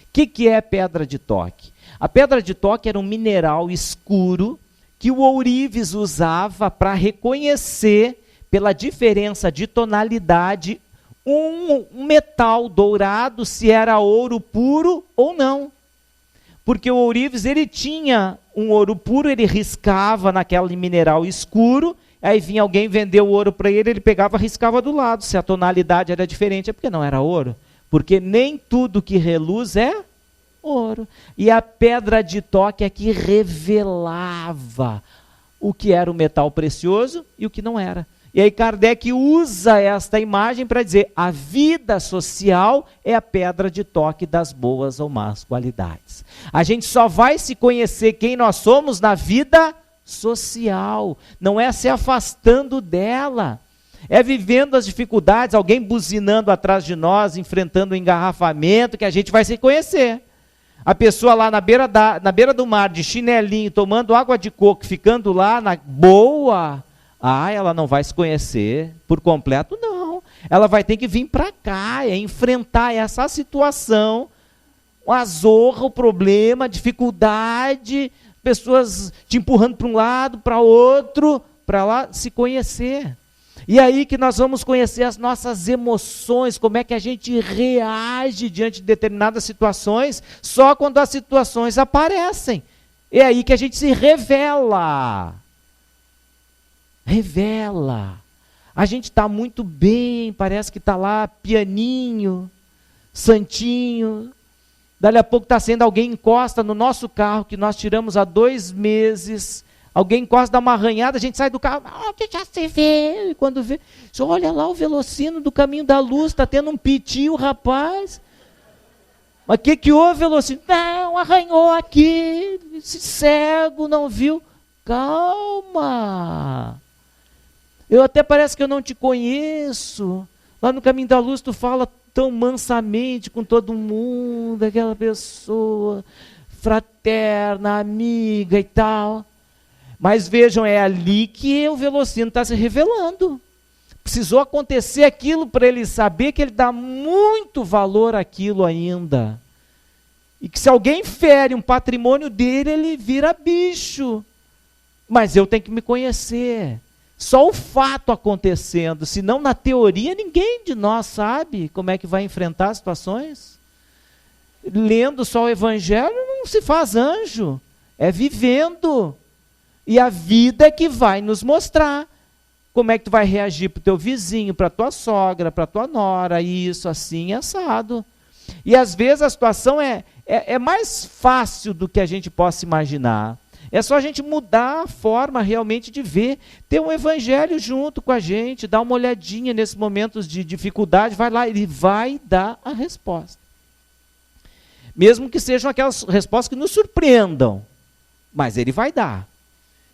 O que é pedra de toque? A pedra de toque era um mineral escuro que o ourives usava para reconhecer, pela diferença de tonalidade, um metal dourado, se era ouro puro ou não. Porque o ourives, ele tinha um ouro puro, ele riscava naquele mineral escuro, aí vinha alguém vender o ouro para ele, ele pegava e riscava do lado. Se a tonalidade era diferente, é porque não era ouro. Porque nem tudo que reluz é ouro. E a pedra de toque é que revelava o que era o metal precioso e o que não era. E aí Kardec usa esta imagem para dizer, a vida social é a pedra de toque das boas ou más qualidades. A gente só vai se conhecer quem nós somos na vida social, não é se afastando dela, é vivendo as dificuldades, alguém buzinando atrás de nós, enfrentando um engarrafamento, que a gente vai se conhecer. A pessoa lá na beira do mar, de chinelinho, tomando água de coco, ficando lá na boa, ela não vai se conhecer por completo, não. Ela vai ter que vir para cá, enfrentar essa situação, a zorra, o problema, a dificuldade, pessoas te empurrando para um lado, para outro, para lá se conhecer. E aí que nós vamos conhecer as nossas emoções, como é que a gente reage diante de determinadas situações, só quando as situações aparecem. É aí que a gente se revela. Revela. A gente está muito bem, parece que está lá pianinho, santinho. Dali a pouco está sendo, alguém encosta no nosso carro, que nós tiramos há 2 meses, alguém encosta, dá uma arranhada, a gente sai do carro, já se vê, e quando vê, olha lá o Velocino do Caminho da Luz, está tendo um pitio, rapaz. Mas o que houve, Velocino? Não, arranhou aqui, esse cego, não viu. Calma. Eu até parece que eu não te conheço. Lá no Caminho da Luz tu fala tão mansamente com todo mundo, aquela pessoa fraterna, amiga e tal. Mas vejam, é ali que o Velocino está se revelando. Precisou acontecer aquilo para ele saber que ele dá muito valor àquilo ainda. E que se alguém fere um patrimônio dele, ele vira bicho. Mas eu tenho que me conhecer. Só o fato acontecendo, senão na teoria ninguém de nós sabe como é que vai enfrentar as situações. Lendo só o Evangelho não se faz anjo, é vivendo. E a vida é que vai nos mostrar como é que tu vai reagir para o teu vizinho, para a tua sogra, para a tua nora, isso, assim, assado. E às vezes a situação é mais fácil do que a gente possa imaginar. É só a gente mudar a forma realmente de ver, ter um evangelho junto com a gente, dar uma olhadinha nesses momentos de dificuldade, vai lá, ele vai dar a resposta. Mesmo que sejam aquelas respostas que nos surpreendam, mas ele vai dar.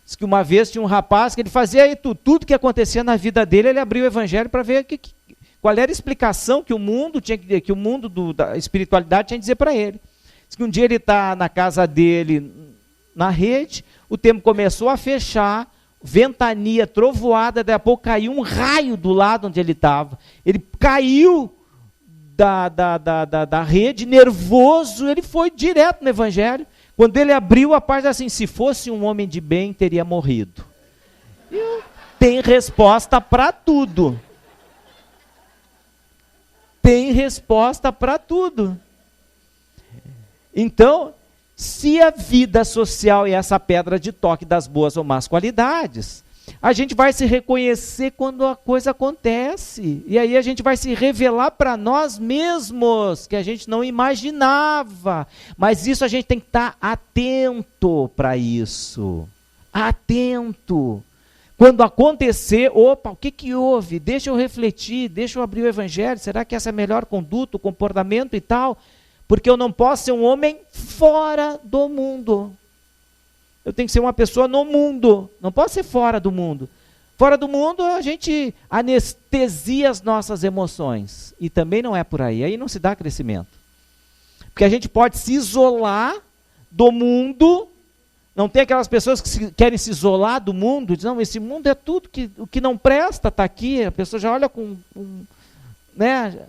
Diz que uma vez tinha um rapaz que ele fazia tudo que acontecia na vida dele, ele abriu o evangelho para ver qual era a explicação que o mundo da espiritualidade tinha que dizer para ele. Diz que um dia ele está na casa dele, na rede, o tempo começou a fechar, ventania, trovoada, daí a pouco caiu um raio do lado onde ele estava. Ele caiu da rede, nervoso, ele foi direto no evangelho. Quando ele abriu a página assim, se fosse um homem de bem, teria morrido. Tem resposta para tudo. Tem resposta para tudo. Então, se a vida social é essa pedra de toque das boas ou más qualidades, a gente vai se reconhecer quando a coisa acontece. E aí a gente vai se revelar para nós mesmos, que a gente não imaginava. Mas isso a gente tem que estar atento para isso. Atento. Quando acontecer, opa, o que houve? Deixa eu refletir, deixa eu abrir o evangelho. Será que essa é a melhor conduta, o comportamento e tal? Porque eu não posso ser um homem fora do mundo. Eu tenho que ser uma pessoa no mundo. Não posso ser fora do mundo. Fora do mundo, a gente anestesia as nossas emoções. E também não é por aí. Aí não se dá crescimento. Porque a gente pode se isolar do mundo. Não tem aquelas pessoas que querem se isolar do mundo. Dizem, não, esse mundo é tudo, o que não presta está aqui. A pessoa já olha né?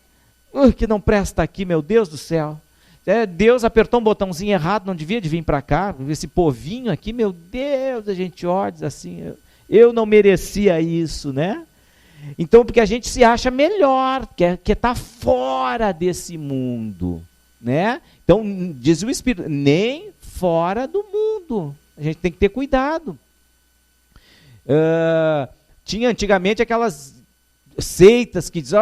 Que não presta aqui, meu Deus do céu. Deus apertou um botãozinho errado, não devia de vir para cá, esse povinho aqui, meu Deus, a gente olha assim, eu não merecia isso, né? Então, porque a gente se acha melhor, quer estar fora desse mundo, né? Então, diz o Espírito, nem fora do mundo, a gente tem que ter cuidado. Tinha antigamente aquelas seitas que dizem,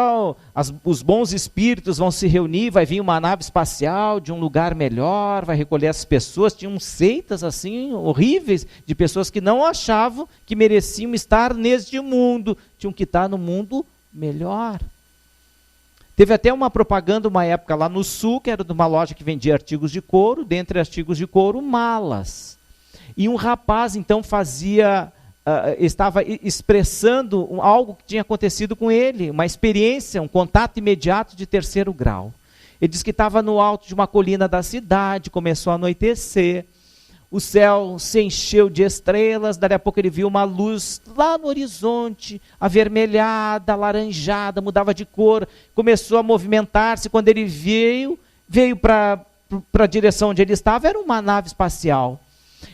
os bons espíritos vão se reunir, vai vir uma nave espacial de um lugar melhor, vai recolher as pessoas. Tinham seitas assim horríveis de pessoas que não achavam que mereciam estar neste mundo, tinham que estar no mundo melhor. Teve até uma propaganda uma época lá no sul, que era de uma loja que vendia artigos de couro, dentre artigos de couro, malas. E um rapaz então estava expressando algo que tinha acontecido com ele, uma experiência, um contato imediato de 3º grau. Ele disse que estava no alto de uma colina da cidade, começou a anoitecer, o céu se encheu de estrelas, dali a pouco ele viu uma luz lá no horizonte, avermelhada, alaranjada, mudava de cor, começou a movimentar-se. Quando ele veio para a direção onde ele estava, era uma nave espacial.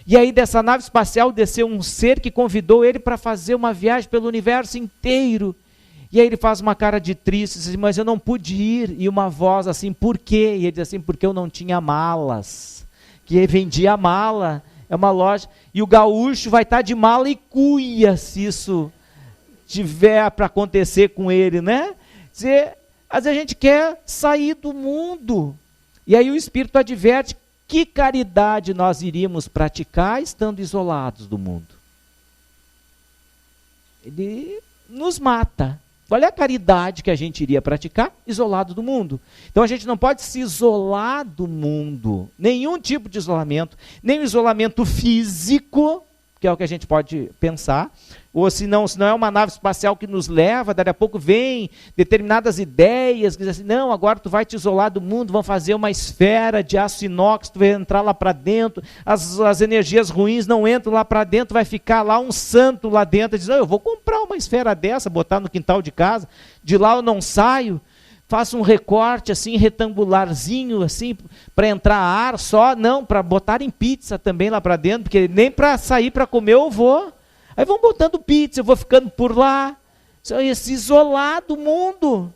E aí dessa nave espacial desceu um ser que convidou ele para fazer uma viagem pelo universo inteiro. E aí ele faz uma cara de triste, diz, mas eu não pude ir. E uma voz assim, por quê? E ele diz assim, porque eu não tinha malas. Que vendia mala, é uma loja. E o gaúcho vai estar de mala e cuia, se isso tiver para acontecer com ele, né? Às vezes a gente quer sair do mundo. E aí o Espírito adverte que caridade nós iríamos praticar estando isolados do mundo. Ele nos mata. Qual é a caridade que a gente iria praticar isolado do mundo? Então a gente não pode se isolar do mundo. Nenhum tipo de isolamento, nem o isolamento físico, que é o que a gente pode pensar, ou se não é uma nave espacial que nos leva, daqui a pouco vem determinadas ideias, que dizem assim, não, agora tu vai te isolar do mundo, vão fazer uma esfera de aço inox, tu vai entrar lá para dentro, as energias ruins não entram lá para dentro, vai ficar lá um santo lá dentro, diz, eu vou comprar uma esfera dessa, botar no quintal de casa, de lá eu não saio, faço um recorte assim, retangularzinho, assim, para entrar ar só, não, para botar em pizza também lá para dentro, porque nem para sair para comer eu vou. Aí vão botando pizza, eu vou ficando por lá, se isolar do mundo.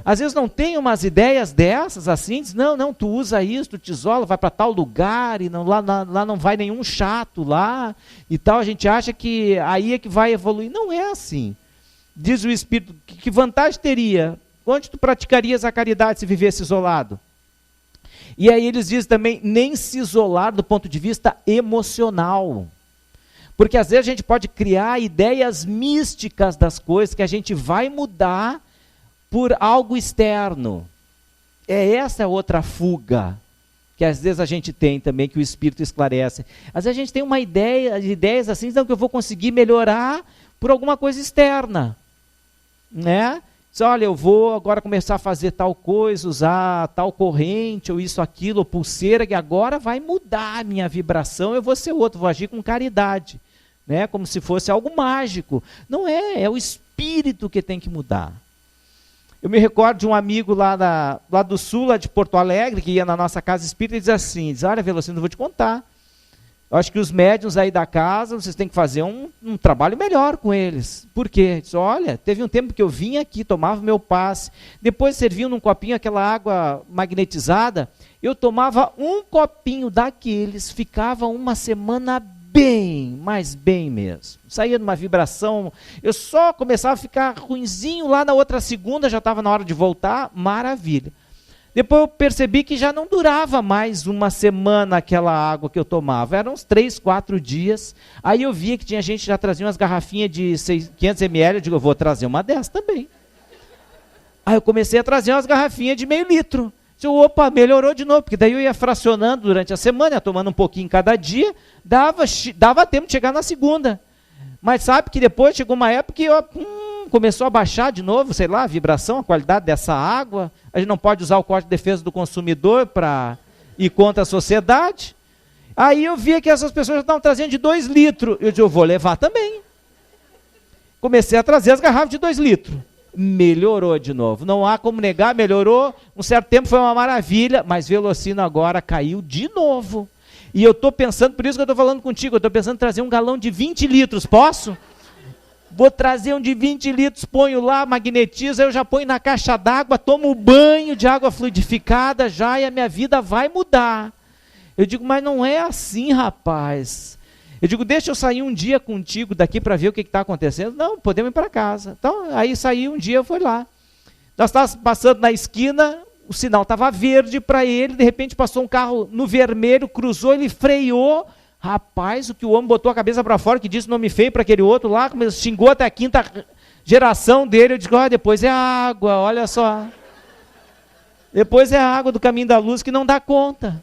Às vezes não tem umas ideias dessas assim, diz, não, tu usa isso, tu te isola, vai para tal lugar, e não, lá não vai nenhum chato lá, e tal, a gente acha que aí é que vai evoluir. Não é assim. Diz o Espírito, que vantagem teria? Onde tu praticarias a caridade se vivesse isolado? E aí eles dizem também, nem se isolar do ponto de vista emocional. Porque às vezes a gente pode criar ideias místicas das coisas que a gente vai mudar por algo externo. Essa é outra fuga que às vezes a gente tem também, que o Espírito esclarece. Às vezes a gente tem uma ideia, ideias assim, então que eu vou conseguir melhorar por alguma coisa externa. Né? Diz, olha, eu vou agora começar a fazer tal coisa, usar tal corrente, ou isso, aquilo, ou pulseira, que agora vai mudar a minha vibração, eu vou ser outro, vou agir com caridade. Né? Como se fosse algo mágico. Não é, é o espírito que tem que mudar. Eu me recordo de um amigo lá do sul, lá de Porto Alegre, que ia na nossa casa espírita e diz assim, olha, Velocino, eu vou te contar. Eu acho que os médiuns aí da casa, vocês têm que fazer um trabalho melhor com eles. Por quê? Diz, olha, teve um tempo que eu vinha aqui, tomava meu passe, depois serviam num copinho aquela água magnetizada, eu tomava um copinho daqueles, ficava uma semana bem, mas bem mesmo. Saía numa vibração, eu só começava a ficar ruinzinho lá na outra segunda, já estava na hora de voltar, maravilha. Depois eu percebi que já não durava mais uma semana aquela água que eu tomava, eram uns 3, 4 dias. Aí eu via que tinha gente que já trazia umas garrafinhas de 500 ml, eu digo, eu vou trazer uma dessas também. Aí eu comecei a trazer umas garrafinhas de meio litro. Opa, melhorou de novo, porque daí eu ia fracionando durante a semana, ia tomando um pouquinho cada dia, dava tempo de chegar na segunda. Mas sabe que depois chegou uma época que começou a baixar de novo, sei lá, a vibração, a qualidade dessa água. A gente não pode usar o Código de Defesa do Consumidor para ir contra a sociedade. Aí eu via que essas pessoas já estavam trazendo de 2 litros. Eu disse, eu vou levar também. Comecei a trazer as garrafas de 2 litros. Melhorou de novo. Não há como negar, melhorou. Um certo tempo foi uma maravilha, mas Velocino agora caiu de novo. E eu estou pensando, por isso que eu estou falando contigo, eu estou pensando em trazer um galão de 20 litros, posso? Vou trazer um de 20 litros, ponho lá, magnetizo, aí eu já ponho na caixa d'água, tomo banho de água fluidificada já e a minha vida vai mudar. Eu digo, mas não é assim, rapaz. Eu digo, deixa eu sair um dia contigo daqui para ver o que está acontecendo. Não, podemos ir para casa. Então, aí saí um dia, eu fui lá. Nós estávamos passando na esquina, o sinal estava verde para ele, de repente passou um carro no vermelho, cruzou, ele freou. Rapaz, o que o homem botou a cabeça para fora, que disse nome feio para aquele outro lá, xingou até a 5ª geração dele. Eu digo, depois é água, olha só. Depois é a água do caminho da luz que não dá conta.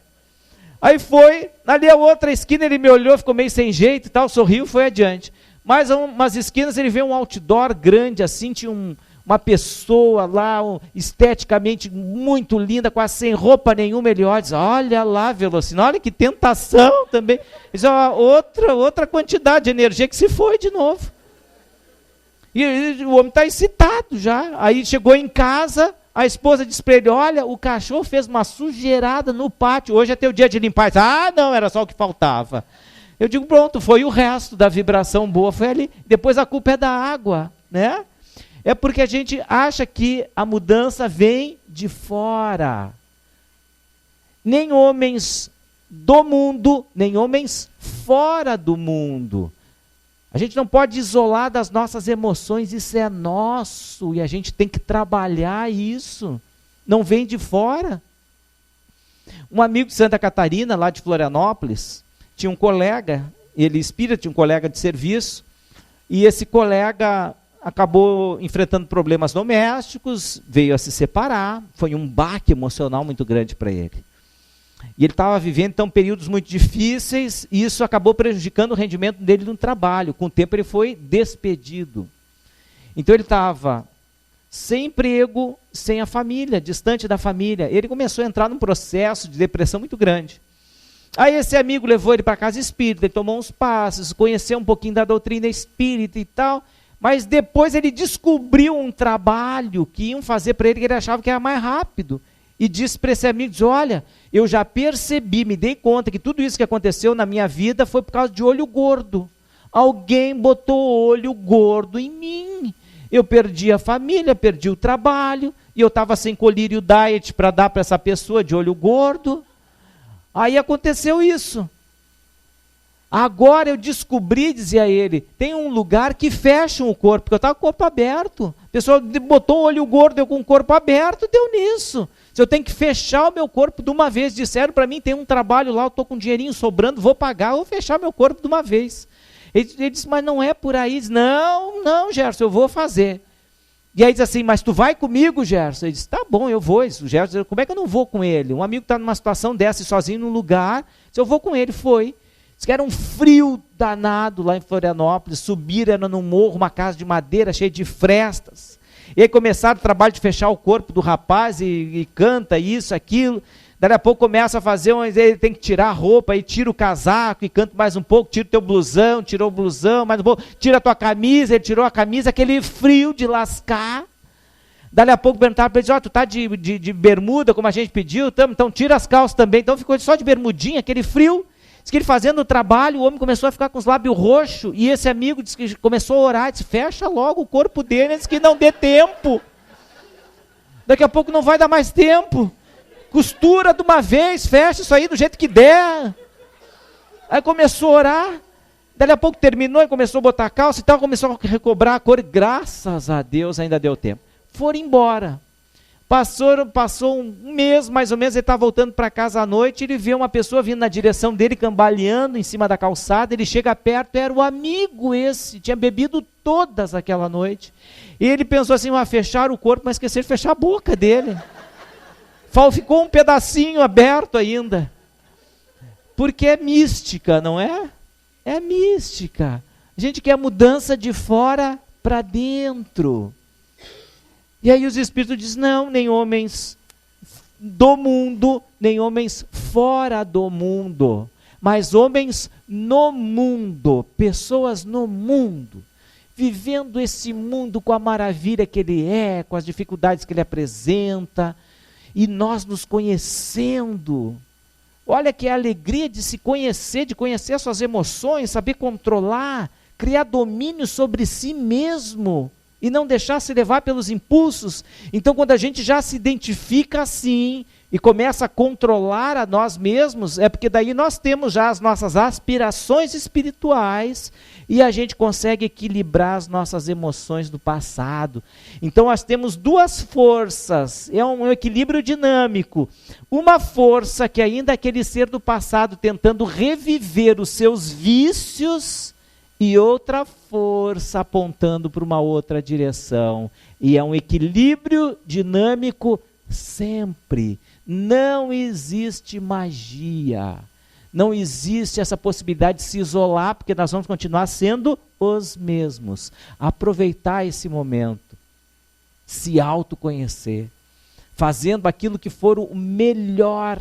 Aí foi, ali a outra esquina ele me olhou, ficou meio sem jeito e tal, sorriu, foi adiante. Mais umas esquinas ele vê um outdoor grande assim, tinha uma pessoa lá, esteticamente muito linda, quase sem roupa nenhuma, ele olha e diz, olha lá, Velocino, olha que tentação também. Diz, outra quantidade de energia que se foi de novo. E o homem está excitado já. Aí chegou em casa, a esposa disse para ele, olha, o cachorro fez uma sujeirada no pátio, hoje é teu dia de limpar. Disse, não, era só o que faltava. Eu digo, pronto, foi o resto da vibração boa, foi ali. Depois a culpa é da água, né? É porque a gente acha que a mudança vem de fora. Nem homens do mundo, nem homens fora do mundo. A gente não pode isolar das nossas emoções, isso é nosso, e a gente tem que trabalhar isso, não vem de fora. Um amigo de Santa Catarina, lá de Florianópolis, tinha um colega, ele espírita, tinha um colega de serviço, e esse colega acabou enfrentando problemas domésticos, veio a se separar, foi um baque emocional muito grande para ele. E ele estava vivendo, então, períodos muito difíceis, e isso acabou prejudicando o rendimento dele no trabalho. Com o tempo ele foi despedido. Então ele estava sem emprego, sem a família, distante da família. Ele começou a entrar num processo de depressão muito grande. Aí esse amigo levou ele para a casa espírita, ele tomou uns passos, conheceu um pouquinho da doutrina espírita e tal, mas depois ele descobriu um trabalho que iam fazer para ele, que ele achava que era mais rápido. E disse para esse amigo, disse, olha, eu já percebi, me dei conta que tudo isso que aconteceu na minha vida foi por causa de olho gordo. Alguém botou olho gordo em mim. Eu perdi a família, perdi o trabalho, e eu estava sem colírio diet para dar para essa pessoa de olho gordo. Aí aconteceu isso. Agora eu descobri, dizia ele, tem um lugar que fecha o corpo, porque eu estava com o corpo aberto. A pessoa botou o olho gordo, eu com o corpo aberto, deu nisso. Se eu tenho que fechar o meu corpo de uma vez, disseram para mim, tem um trabalho lá, eu estou com um dinheirinho sobrando, vou pagar, vou fechar meu corpo de uma vez. Ele disse, mas não é por aí. Ele disse, não, Gerson, eu vou fazer. E aí diz assim, mas tu vai comigo, Gerson? Ele disse, tá bom, eu vou. O Gerson disse, como é que eu não vou com ele? Um amigo está numa situação dessa, sozinho num lugar, disse, eu vou com ele, foi. Diz que era um frio danado lá em Florianópolis, subiram num morro, uma casa de madeira cheia de frestas. E aí começaram o trabalho de fechar o corpo do rapaz e canta isso, aquilo. Daí a pouco começa a fazer, ele tem que tirar a roupa, aí tira o casaco e canta mais um pouco, tira o teu blusão, tirou o blusão, mais um pouco, tira a tua camisa, ele tirou a camisa, aquele frio de lascar. Daí a pouco perguntaram para ele, tu tá de bermuda, como a gente pediu? Então tira as calças também. Então ficou só de bermudinha, aquele frio. Diz que ele fazendo o trabalho, o homem começou a ficar com os lábios roxos, e esse amigo disse que começou a orar, disse, fecha logo o corpo dele, disse que não dê tempo. Daqui a pouco não vai dar mais tempo. Costura de uma vez, fecha isso aí do jeito que der. Aí começou a orar, daí a pouco terminou e começou a botar a calça e tal, começou a recobrar a cor, graças a Deus ainda deu tempo. Foram embora. Passou um mês, mais ou menos, ele está voltando para casa à noite, ele vê uma pessoa vindo na direção dele, cambaleando em cima da calçada, ele chega perto, era o amigo esse, tinha bebido todas aquela noite. E ele pensou assim, fechar o corpo, mas esqueceram de fechar a boca dele. Ficou um pedacinho aberto ainda. Porque é mística, não é? É mística. A gente quer mudança de fora para dentro. E aí os espíritos dizem, não, nem homens do mundo, nem homens fora do mundo, mas homens no mundo, pessoas no mundo, vivendo esse mundo com a maravilha que ele é, com as dificuldades que ele apresenta, e nós nos conhecendo. Olha que é a alegria de se conhecer, de conhecer as suas emoções, saber controlar, criar domínio sobre si mesmo, e não deixar se levar pelos impulsos. Então, quando a gente já se identifica assim, e começa a controlar a nós mesmos, é porque daí nós temos já as nossas aspirações espirituais, e a gente consegue equilibrar as nossas emoções do passado. Então, nós temos duas forças, é um equilíbrio dinâmico. Uma força que ainda é aquele ser do passado tentando reviver os seus vícios, e outra força apontando para uma outra direção. E é um equilíbrio dinâmico sempre. Não existe magia. Não existe essa possibilidade de se isolar, porque nós vamos continuar sendo os mesmos. Aproveitar esse momento. Se autoconhecer. Fazendo aquilo que for o melhor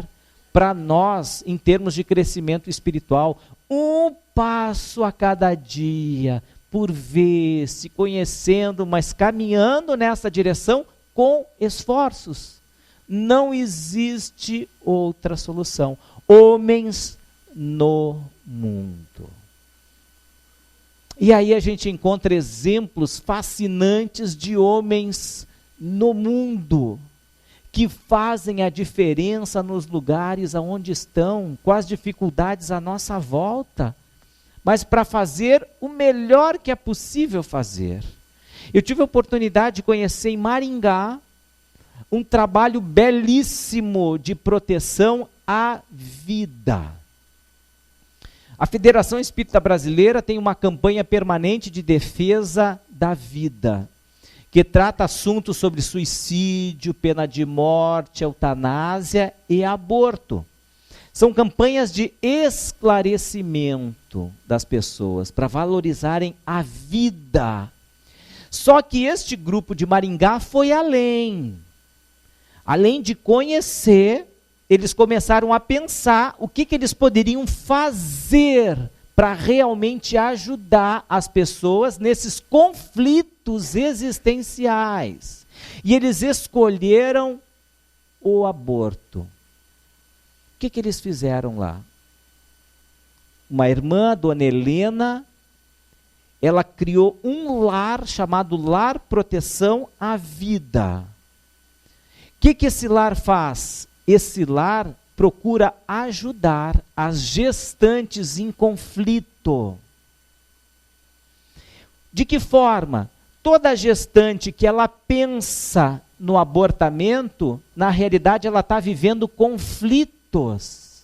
para nós em termos de crescimento espiritual. Um passo a cada dia, por vez, se conhecendo, mas caminhando nessa direção com esforços. Não existe outra solução. Homens no mundo. E aí a gente encontra exemplos fascinantes de homens no mundo, que fazem a diferença nos lugares aonde estão, com as dificuldades à nossa volta. mas para fazer o melhor que é possível fazer. Eu tive a oportunidade de conhecer em Maringá um trabalho belíssimo de proteção à vida. A Federação Espírita Brasileira tem uma campanha permanente de defesa da vida, que trata assuntos sobre suicídio, pena de morte, eutanásia e aborto. São campanhas de esclarecimento das pessoas, para valorizarem a vida. Só que este grupo de Maringá foi além. Além de conhecer, eles começaram a pensar o que eles poderiam fazer para realmente ajudar as pessoas nesses conflitos existenciais. E eles escolheram o aborto. O que eles fizeram lá? Uma irmã, Dona Helena, ela criou um lar chamado Lar Proteção à Vida. O que esse lar faz? Esse lar procura ajudar as gestantes em conflito. De que forma? Toda gestante que ela pensa no abortamento, na realidade ela está vivendo conflitos.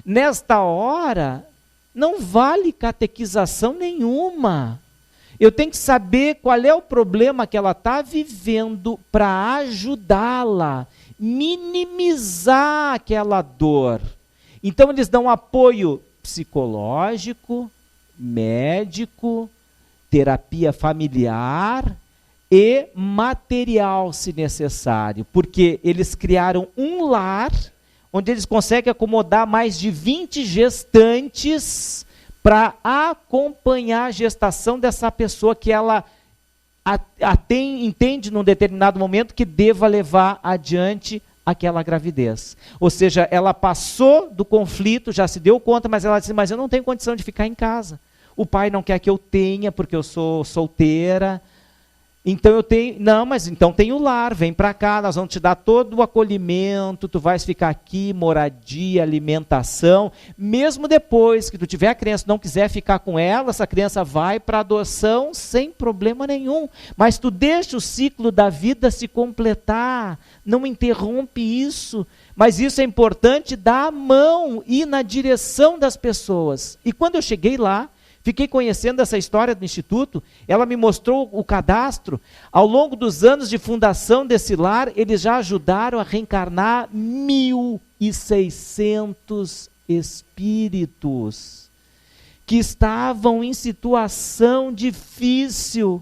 Nesta hora, não vale catequização nenhuma. Eu tenho que saber qual é o problema que ela está vivendo para ajudá-la, minimizar aquela dor. Então eles dão apoio psicológico, médico, terapia familiar e material, se necessário, porque eles criaram um lar onde eles conseguem acomodar mais de 20 gestantes para acompanhar a gestação dessa pessoa que ela entende num determinado momento que deva levar adiante aquela gravidez. Ou seja, ela passou do conflito, já se deu conta, mas ela disse, mas eu não tenho condição de ficar em casa. O pai não quer que eu tenha, porque eu sou solteira. Então eu tenho, não, mas então tem o lar, vem para cá, nós vamos te dar todo o acolhimento, tu vais ficar aqui, moradia, alimentação, mesmo depois que tu tiver a criança, não quiser ficar com ela, essa criança vai para adoção sem problema nenhum, mas tu deixa o ciclo da vida se completar, não interrompe isso, mas isso é importante, dar a mão, ir na direção das pessoas. E quando eu cheguei lá, fiquei conhecendo essa história do Instituto, ela me mostrou o cadastro. Ao longo dos anos de fundação desse lar, eles já ajudaram a reencarnar 1.600 espíritos que estavam em situação difícil.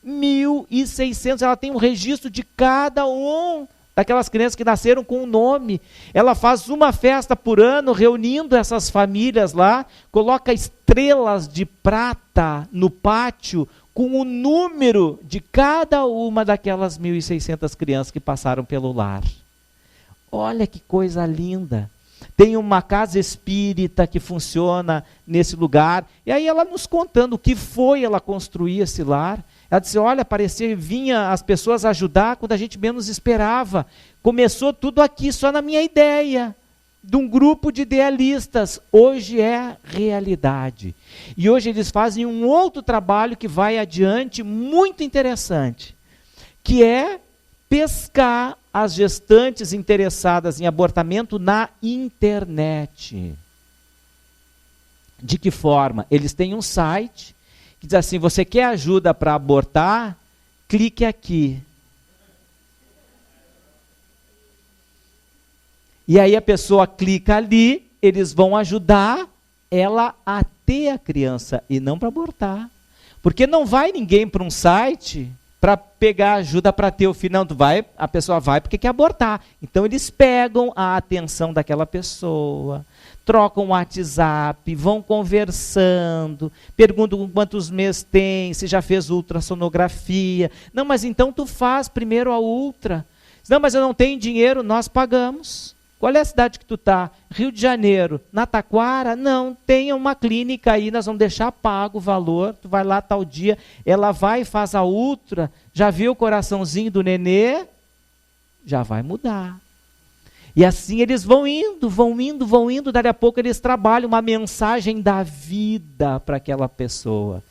1.600, ela tem um registro de cada um daquelas crianças que nasceram com um nome. Ela faz uma festa por ano, reunindo essas famílias lá, coloca estrelas de prata no pátio, com o número de cada uma daquelas 1.600 crianças que passaram pelo lar. Olha que coisa linda. Tem uma casa espírita que funciona nesse lugar. E aí ela nos contando o que foi ela construir esse lar. Ela disse, olha, vinha as pessoas ajudar quando a gente menos esperava. Começou tudo aqui, só na minha ideia, de um grupo de idealistas. Hoje é realidade. E hoje eles fazem um outro trabalho que vai adiante, muito interessante, que é pescar as gestantes interessadas em abortamento na internet. De que forma? Eles têm um site que diz assim, você quer ajuda para abortar? Clique aqui. E aí a pessoa clica ali, eles vão ajudar ela a ter a criança e não para abortar. Porque não vai ninguém para um site para pegar ajuda para ter o filho. Não, a pessoa vai porque quer abortar. Então eles pegam a atenção daquela pessoa, trocam o WhatsApp, vão conversando, perguntam quantos meses tem, se já fez ultrassonografia. Não, mas então tu faz primeiro a ultra. Não, mas eu não tenho dinheiro, nós pagamos. Qual é a cidade que tu está? Rio de Janeiro. Na Taquara? Não, tem uma clínica aí, nós vamos deixar pago o valor, tu vai lá tal dia, ela vai e faz a ultra, já viu o coraçãozinho do nenê? Já vai mudar. E assim eles vão indo, daqui a pouco eles trabalham uma mensagem da vida para aquela pessoa.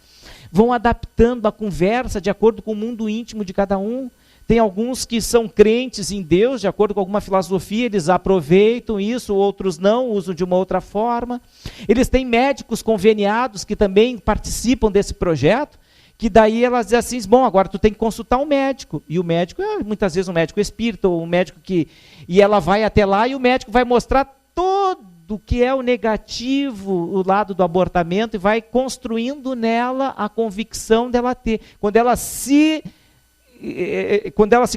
Vão adaptando a conversa de acordo com o mundo íntimo de cada um. Tem alguns que são crentes em Deus, de acordo com alguma filosofia, eles aproveitam isso, outros não, usam de uma outra forma. Eles têm médicos conveniados que também participam desse projeto, que daí elas dizem assim, bom, agora tu tem que consultar um médico. E o médico é muitas vezes um médico espírita, ou um médico que... E ela vai até lá e o médico vai mostrar todo o que é o negativo, o lado do abortamento, e vai construindo nela a convicção dela ter. Quando ela se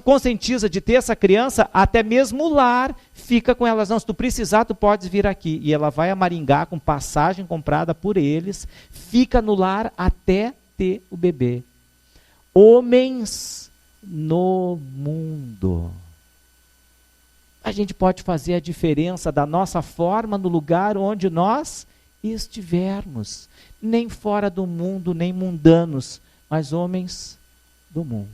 conscientiza de ter essa criança, até mesmo o lar fica com elas. Não, se tu precisar, tu podes vir aqui. E ela vai a Maringá com passagem comprada por eles, fica no lar até ter o bebê. Homens no mundo. A gente pode fazer a diferença da nossa forma no lugar onde nós estivermos. Nem fora do mundo, nem mundanos, mas homens do mundo.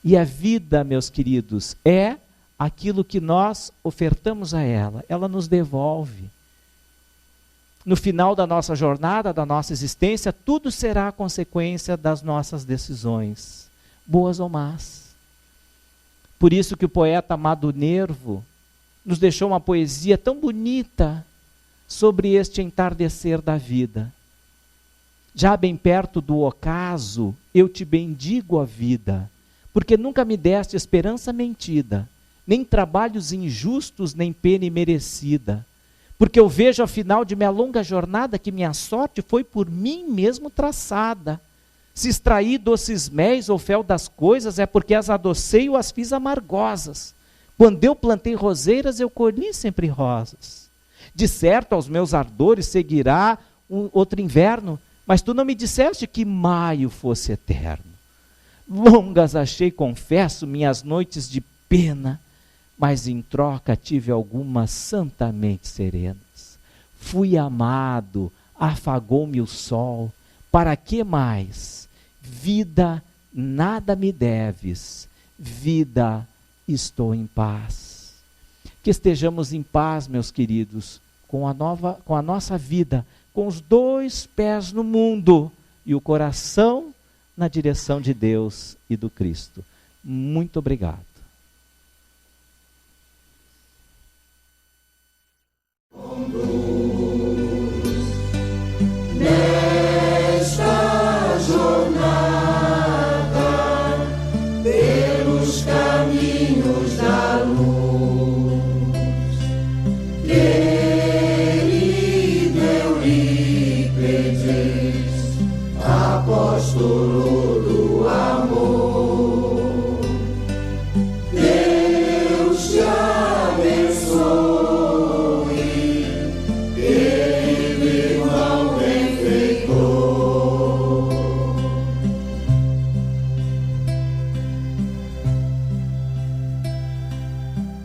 E a vida, meus queridos, é aquilo que nós ofertamos a ela. Ela nos devolve. No final da nossa jornada, da nossa existência, tudo será consequência das nossas decisões, boas ou más. Por isso que o poeta Amado Nervo nos deixou uma poesia tão bonita sobre este entardecer da vida. Já bem perto do ocaso, eu te bendigo a vida, porque nunca me deste esperança mentida, nem trabalhos injustos, nem pena imerecida. Porque eu vejo ao final de minha longa jornada que minha sorte foi por mim mesmo traçada. Se extraí doces méis ou fel das coisas, é porque as adocei ou as fiz amargosas. Quando eu plantei roseiras, eu colhi sempre rosas. De certo, aos meus ardores seguirá outro inverno, mas tu não me disseste que maio fosse eterno. Longas achei, confesso, minhas noites de pena, mas em troca tive algumas santamente serenas. Fui amado, afagou-me o sol, para que mais? Vida, nada me deves, vida, estou em paz. Que estejamos em paz, meus queridos, com a nossa vida, com os 2 pés no mundo e o coração na direção de Deus e do Cristo. Muito obrigado.